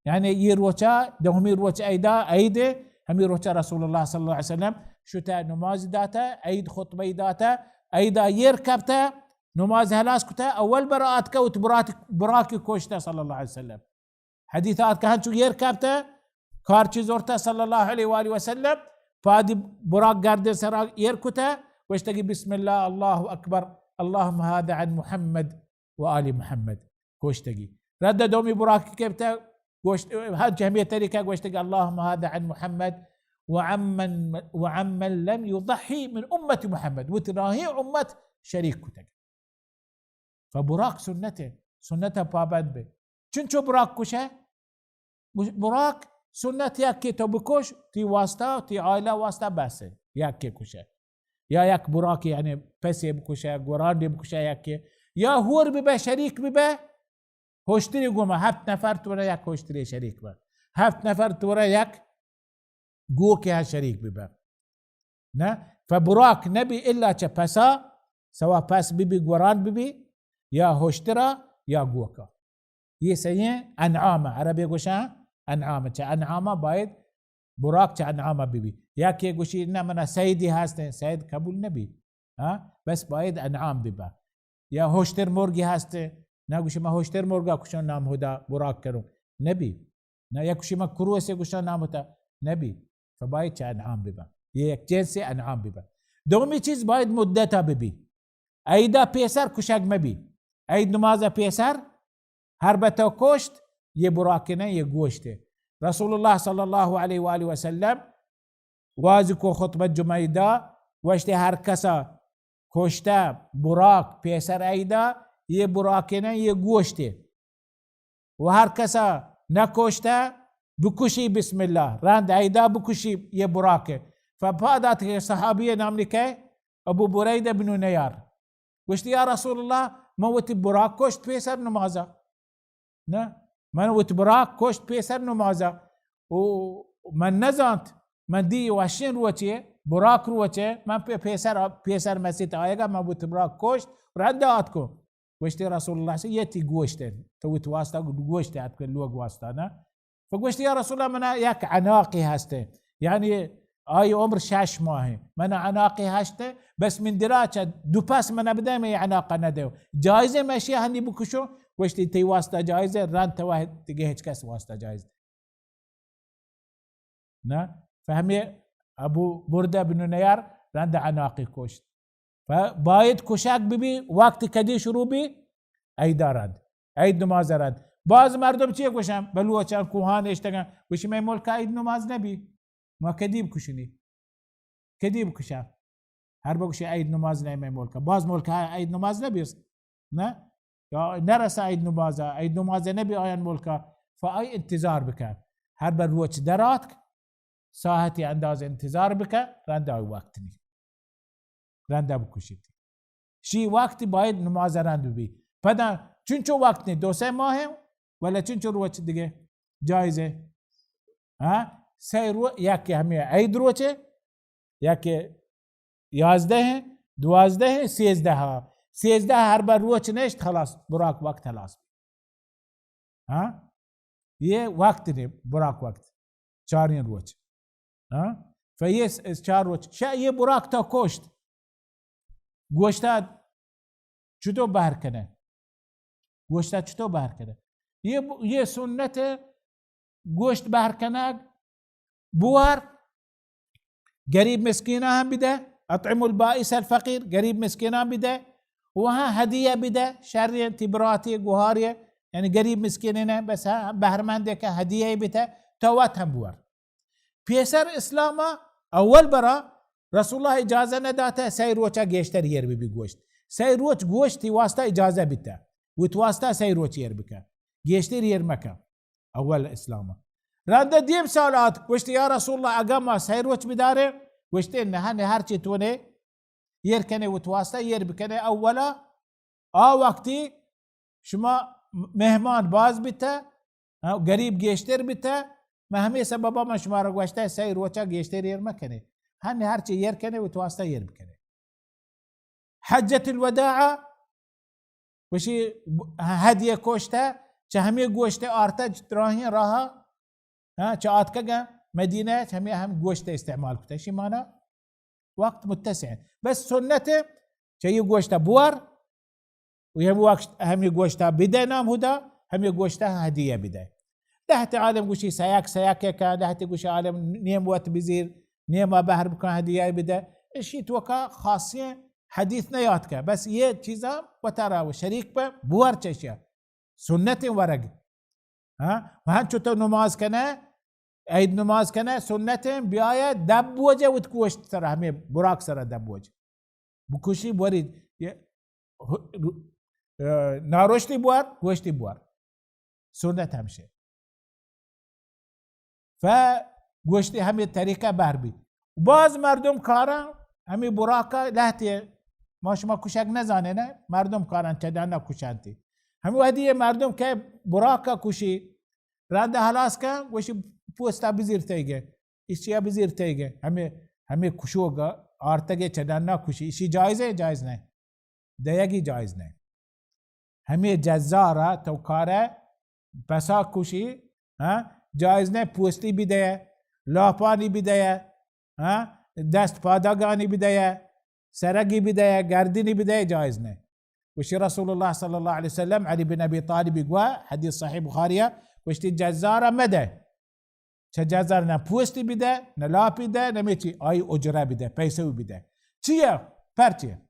يعني يروچا دوهم يروچا ايدا ايده هم يروچا رسول الله صلى الله عليه وسلم شتا نماز داتا ايد خطبه داتا ايدا يركبتا نماز هلاس كتا اول براءات كوت براكي كوشتا صلى الله عليه وسلم حديثات كهانشو يركبتا كارچي زورتا صلى الله عليه وآله وسلم فادي براك قاردين سرا يركتا واشتقي بسم الله الله أكبر اللهم هذا عن محمد وآل محمد كوشتقي رد دومي براك كيبتا هاد جهمية تريكا واشتقي اللهم هذا عن محمد وعمن لم يضحي من أمة محمد وتراهي أمة شريك كتك فبراك سنته بابد به چنچو براك كشه براك سنت یکی تو بکش تی واسطه تی عائله واسطه بسه یکی کشه یا یک براک یعنی پسی بکشه گراندی بکشه یکی یا هور ببه شریک ببه هشتری گومه 7 نفر توره یک هشتری شریک ببه 7 نفر توره یک گو که شریک ببه نه فبراک نبی الا چه پسا سوا پس ببی گران ببی یا هشترا یا گوکا یہ سیئے انعامه عربی گوشن انعامه چه انعامه باید براک چه انعامه ببی یا که گوشی نه من سیدی هستن سید قبول نبی بس باید انعام ببا یا هشتر مرگی هسته نه گوشی ما هشتر مرگا کشان نام هدا براک کرم نبی نه یا گوشی ما کروسه کشان نام هدا نبی فباید چه انعام ببا یک جنس انعام ببا دومی چیز باید مدتا ببی ایدا پیسر کشک مبی اید نماز پیسر هر بتا کشت ये बुराकिने ये गोश्त है रसूल अल्लाह सल्लल्लाहु अलैहि वाली वसल्लम वाज़ को खुतबत जुमैदा वश्ते हर कसा कोश्ता बुराक पेसर ऐदा ये बुराकिने ये गोश्त है व हर कसा न कोश्ता बकुशी बिस्मिल्लाह रांद ऐदा बकुशी ये बुराक है फबादात के सहाबिये नाम लिखे अबू बुरैदा बिन नयार वश्ते या रसूल अल्लाह मोवती बुराक कोश्त पेसर नमाजा ना من وتبراك كوشت بيسر نمازا ومن نزانت من دي واشين روچه براك روچه من بيسر مسيت آيگا من وتبراك كوشت ردات کو وشتي رسول الله يتي گوشتن تو تواسطه گوشت اتك لوگ واسطانا فگوشت يا رسول الله من يك عناقي هسته يعني اي عمر 6 ماه من عناقي هسته بس من دراچه دو پاس من ابدا ما عناقه ندو جائزه ماشي هني بكشو وشتي تي واسطه جائزه ران توحد تجي هيك كاس واسطه جائزه نا فهمي ابو برده بن نيار ران عناقي كوشت فبايد كشاك ببي وقت كدي شروع بي اي دارد اي نماز رد باز مردم چی کشم بلو چان کوهان اشتگان وش می ملک اید نماز نبی ما کدیب کشنی کدیب کشم هر بگوشی اید نماز نمی ملک باز ملک اید نماز نبی نه یا نرس اید نماز نبی آیان ملک فای انتظار بکن هر بر روچ درات ساعتی انداز انتظار بکن رنده وقت نی رنده بکشید شی وقتی باید نماز رند بی پدا چونچو وقت نی 2-3 ماه ولا چونچو روچ دیگه جایزه ها سه رو یکی همه عید روچه یکی 11 12 13 هر بر روچ نشت خلاص براک وقت خلاص ها ये वक्त ने बुराक वक्त 4 रोज हाँ فये 4 रोज शा ये बुराक था कोश्त गोश्ता चुतो बाहर करना गोश्ता चुतो बाहर करना ये सुन्नत गोश्त बाहर करना बुआर قريب مسكينة هم بده، أطعموا البائس الفقير، قريب مسكينة بده، وها هدية بده، شارية تبراتي قهارية، يعني قريب مسكينة بس ها بهرمندك هدية بده توات هم بور. بيسر إسلاما أول برا رسول الله إجازة نداته سيروچا گشتر ير بي گوشت، سيروچ گوشتي واسطة إجازة بده وتواسطة سيروچ ير بك گشتر ير مكا أول إسلاما. رانده ديم سالات گوشت يا رسول الله أقام سيروچ بداره گوشت إن هني هرچي تونه يركنه وتواسطة ير بكنه أولا وقتي شما مهمان باز بته قريب گشتر بته ما همه سببا ما شما را گوشته سيروچا گشتر ير مكنه هني هرچي يركنه وتواسطة ير بكنه. حجة الوداع وشي هدية كوشته چه گوشته آرتا راهي راها چه آتكا مدينة هم گوشته استعمال كتا شي مانا وقت متسع بس سنته چه گوشته بور وهم وقت هم گوشته بده نام هدا هم گوشته هدية بده. دهت عالم گوشي سياك كان دهت گوشي عالم نيم وقت بزير نيم بحر بكون هدية بده الشيء توكا خاصية حديث نياتك بس يه چيزا وترى وشريك بور چشيا سنة ورق وهن چوتو نماز كنا عيد نماز كنا سنة بيايا دب وجه وتكوشت سر همي براك سر دب وجه بكوشي بوريد ناروشتي بور كوشتي بور سنة همشي فگوشتی همه طریقه بر بی. باز مردم کارن همه براکا لحتی ما شما کشک نزانه نه مردم کارن چدن کشنتی همه وحدی مردم که براکا کشی رانده حلاس کن گوشی پوستا بزیر تیگه ایشیا بزیر تیگه همه کشوگا آرتگه چدن کشی ایشی جایزه جایز نه دیگی جایز نه همه جزاره تو کاره بسا کشی جایز نه پوستی بیده لاپانی بیده دست پادگانی بیده سرگی بیده گردنی بیده جایز نه. وشي رسول الله صلى الله عليه وسلم علي بن أبي طالب يقوى حديث صحيح بخارية وشتي جزارة مدى جزار نه پوستی بیده نه لاپی ده نه میچی آی اجره بیده پیسوی بیده چیه؟ پرچیه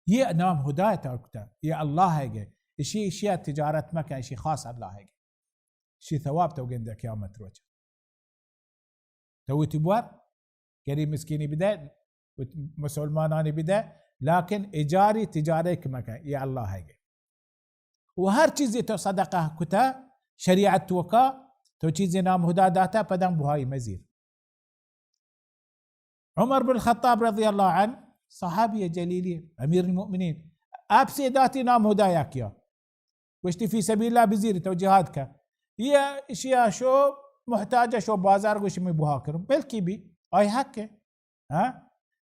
یه نام هدایت اکتا یه الله هگه اشی تجارت مکن اشی خاص الله هگه شي ثواب تو قند قيامة روجه تو تبوار قريب مسكيني بدا مسلماناني بدا لكن اجاري تجاري كما يا الله هيك وهر چیزی تو صدقه كتا شريعة توكا تو چیزی نام هدا داتا پدن بهاي مزير. عمر بن الخطاب رضي الله عنه صحابي جليلي امير المؤمنين ابسي داتي نام هدايا كيا واشتي في سبيل الله بزير تو جهادك هي اشياء شو محتاجه شو بازار گوش می بها کرم بلکی بی آی حق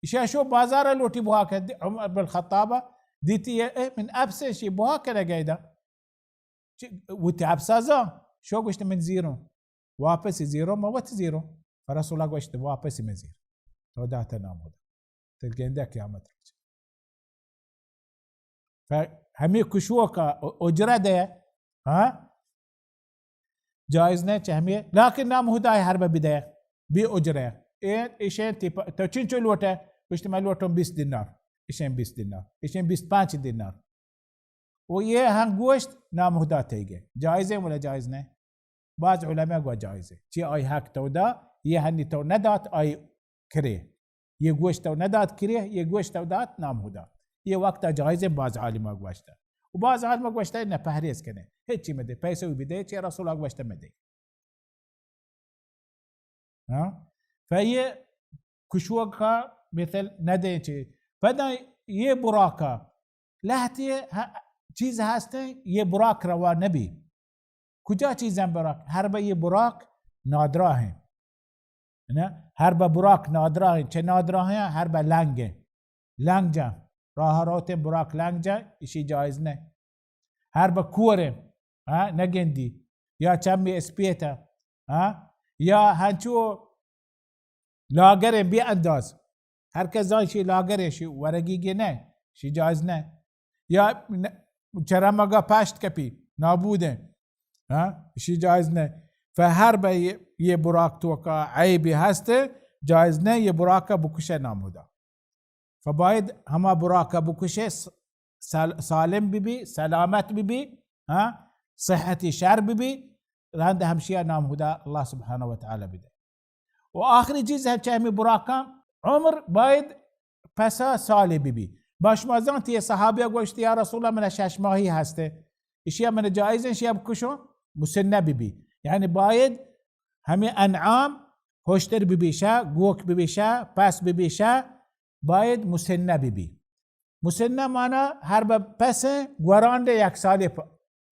اشياء شو بازار لوٹی بها کر عمر بن الخطاب ديتي من ابسه شي بها كده قاعده وتعبسازا شو گوشت من زيرو واپس زيرو ما وقت زيرو فرسول الله گوشت واپس من زيرو تو دات نام هذا تلقين قيامت فهمي كشوكا اجره ده جائز نه چهمیه لكن نام هداي حرب بده بي اجره ايشين تو چنچو لوٹه اشتمال لوٹم 20 دینار ايشين 20 دینار ايشين 25 دینار ويه هنگوشت نام هدا تيگه جائزه ولا جائز نه بعض علماء قالوا جائزه چي اي حق تو دا يه هني تو ندات اي كريه يه گوشت تو ندات كريه يه گوشت تو دات نام هدا يه وقت جائزه بعض علماء گوشت وبعض علماء گوشت انه پهریز کنه هیچی مده پیسه بده چه رسول الله گوشت مده فهي كشوكا مثل نديتي فدا يه براكا لهتي چیز هسته يه براك روا نبي کجا چیزن براك هربا يه براك نادرا ہیں هربا براك نادرا ہیں چه نادرا ہیں هربا لنگه لنگجا راه روت براك لنگجا اشي جائز نه هربا کوره نگندی یا چمی اسپیتا یا هنچو لاغر بی انداز هر کس شي لاغر شي ورقی نه شي جایز نه یا چرمگا پشت کپی نابوده شي جایز نه فهر به یه براک توکا عیبی هسته جایز نه یه براکه بکشه نامودا. فباید همه براکه بکشه سالم ببی، سلامت ببی، صحتی شر ببی، رنده همشیه نامودا الله سبحانه و تعالی بده. و آخری چیز هرچه همی براکه عمر باید پسا سالی ببی. باش مازان تی صحابه گوشتی یا رسول الله من 6 ماهی هسته، اشیا من جایزه اشیا بکشو مسنه ببی. یعنی باید همه انعام هشتر ببیشه، گوک ببیشه، پس ببیشه، باید مسنه ببی. مسنه مانا هر به پس گورانده 1 سال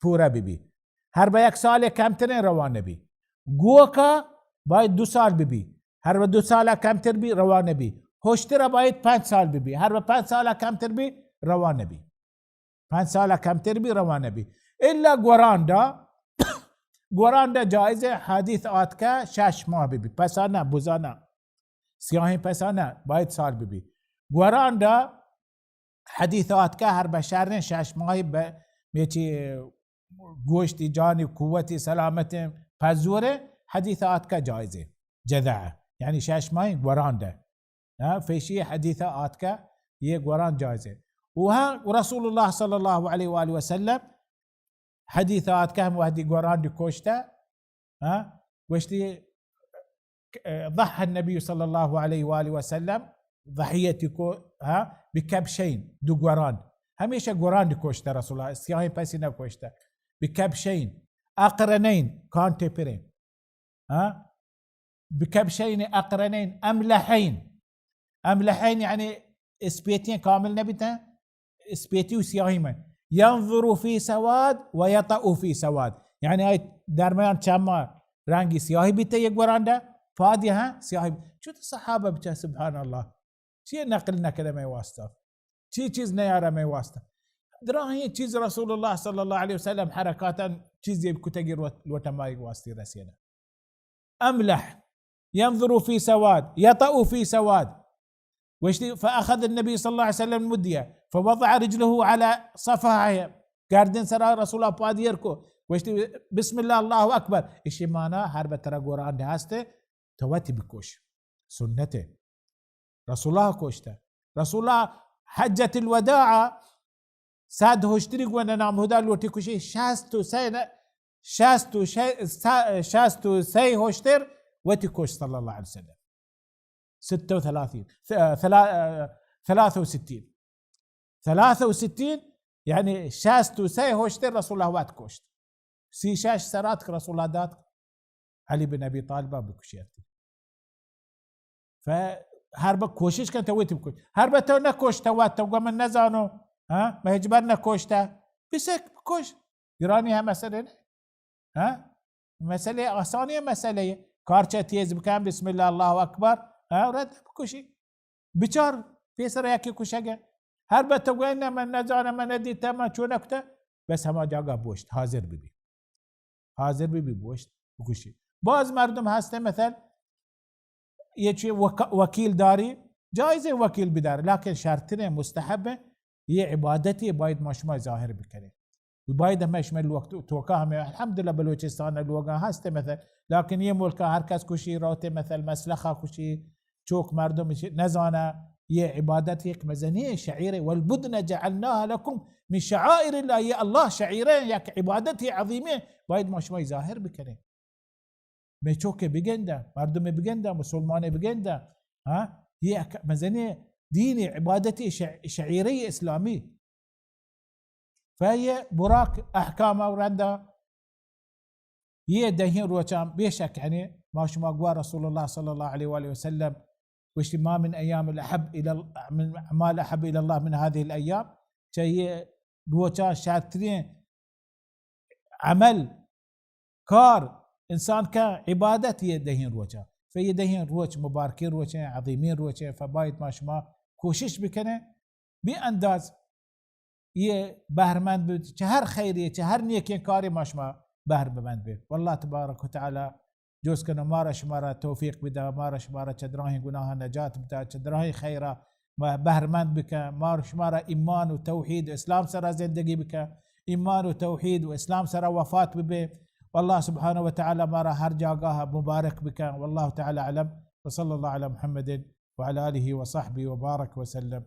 پوره ببی، هر به 1 سال کمتر روانه بی. گوکا باید 2 سال ببی، هر به 2 سال کمتر بی روانه بی. هشتر باید 5 سال ببی، هر به 5 سال کمتر بی روانه بی. 5 سال کمتر بی روانه بی. الا گورانده جایزه حدیث آت که 6 ماه ببی. پسانه بوزانه سیاهی پسانه باید سال ببی. گورانده حدیث آت که هر بشرن 6 ماهی به میچی گوشتی جانی قوتی سلامت پزوره حدیث آت که جایزه جذعه. یعنی 6 ماهی گورانده فیشی حدیث آت که یه گوران جایزه. و رسول الله صلی الله علیه و آله و سلم حديثات كهم وهدي قران دي كوشتا وشتي ضحى النبي صلى الله عليه واله وسلم ضحيتي بكبشين دو قران. هميشه قران دي كوشتا رسول الله سياهي باسينا كوشتا بكبشين اقرنين كونتيبرين بكبشين اقرنين املحين يعني اسبيتين كامل نبيتا اسبيتي وسياهي من ينظر في سواد ويطأ في سواد. يعني هاي درمیان چما رنگی سیاهی بیته یک ورانده فادی ها سیاهی. شو الصحابه بتا سبحان الله چی نقل نکرده می واسطه، چی چیز نیاره می واسطه. دراهی چیز رسول الله صلی الله علیه وسلم حرکاتا چیزی بکتگیر وتمای واسطه رسینا. املح ينظر في سواد يطأ في سواد. فأخذ النبي صلى الله عليه وسلم المدية فوضع رجله على صفها قاردين سرا رسول الله باديركو بسم الله الله أكبر. إشي مانا هرب ترى قرآن هاسته تواتي بكوش سنته رسول الله كوشته. رسول الله حجة الوداع ساد هشتريك وانا نعم هدا الوتي كوشي شاستو سي هشتر وتي كوش صلى الله عليه وسلم 63 يعني شاستو سي هوشتر رسول الله وات كوشت سي شاش سراتك رسول الله دات علي بن ابي طالب بكوشيتي. فهرب كوشش كان تويت بكوش هرب تو نكوش توات تو من نزانو ما هجبرنا كوشتا بسك بكوش يراني مسألة مسألة آسانية مسألة كارشة تيز بكام بسم الله الله أكبر رد بكوشي بچار پیسر یکی کشگه هر بتوگه من نزانه من ندیدم من چون نکته بس همه جاگه بوشت حاضر ببی بوشت بکشی. باز مردم هسته مثل یه چی وکیل داری جایزه وکیل بدار لكن شرطه مستحبه یه عبادتی باید ما شما ظاهر بکنه و باید همش من الوقت توقع همه الحمدلله بلوچستان الوقت هسته مثل لكن یه ملک هر کس کشی راته مثل مسلخه کشی چوك مردم نزانا يه عبادتي مزنية شعيرة والبدن جعلناها لكم من شعائر الله. يا الله شعيرين ياك عبادتي عظيمة بايد ما شوي ظاهر بكنه بيشوك بجندا مردم بجندا مسلمان بجندا هي مزنية ديني عبادتي شعيرية إسلامية. فهي براك أحكام ورندا هي دهين روشام بيشك يعني ما شما قوى رسول الله صلى الله عليه وآله وسلم وش ما من أيام الأحب إلى من أعمال أحب إلى الله من هذه الأيام شيء روشان شاترين عمل كار إنسان كعبادة يدهين روشان فيدهين روش مباركين روشان عظيمين روشان. فبايد ما شما كوشش بكنه بأنداز يه بهرمند بيت شهر خيرية شهر نيكين كاري ما شما بهر بمند بيت. والله تبارك وتعالى جوز كنا مارا شمارا توفيق بدا مارا شمارا چدراهي گناها نجات بدا چدراهي خيرا بهرمند بك مارا شمارا إيمان وتوحيد وإسلام سرا زندگي بك إيمان وتوحيد وإسلام سرا وفاة ببه. والله سبحانه وتعالى مارا هر جاقاها مبارك بك. والله تعالى أعلم. وصلى الله على محمد وعلى آله وصحبه وبارك وسلم.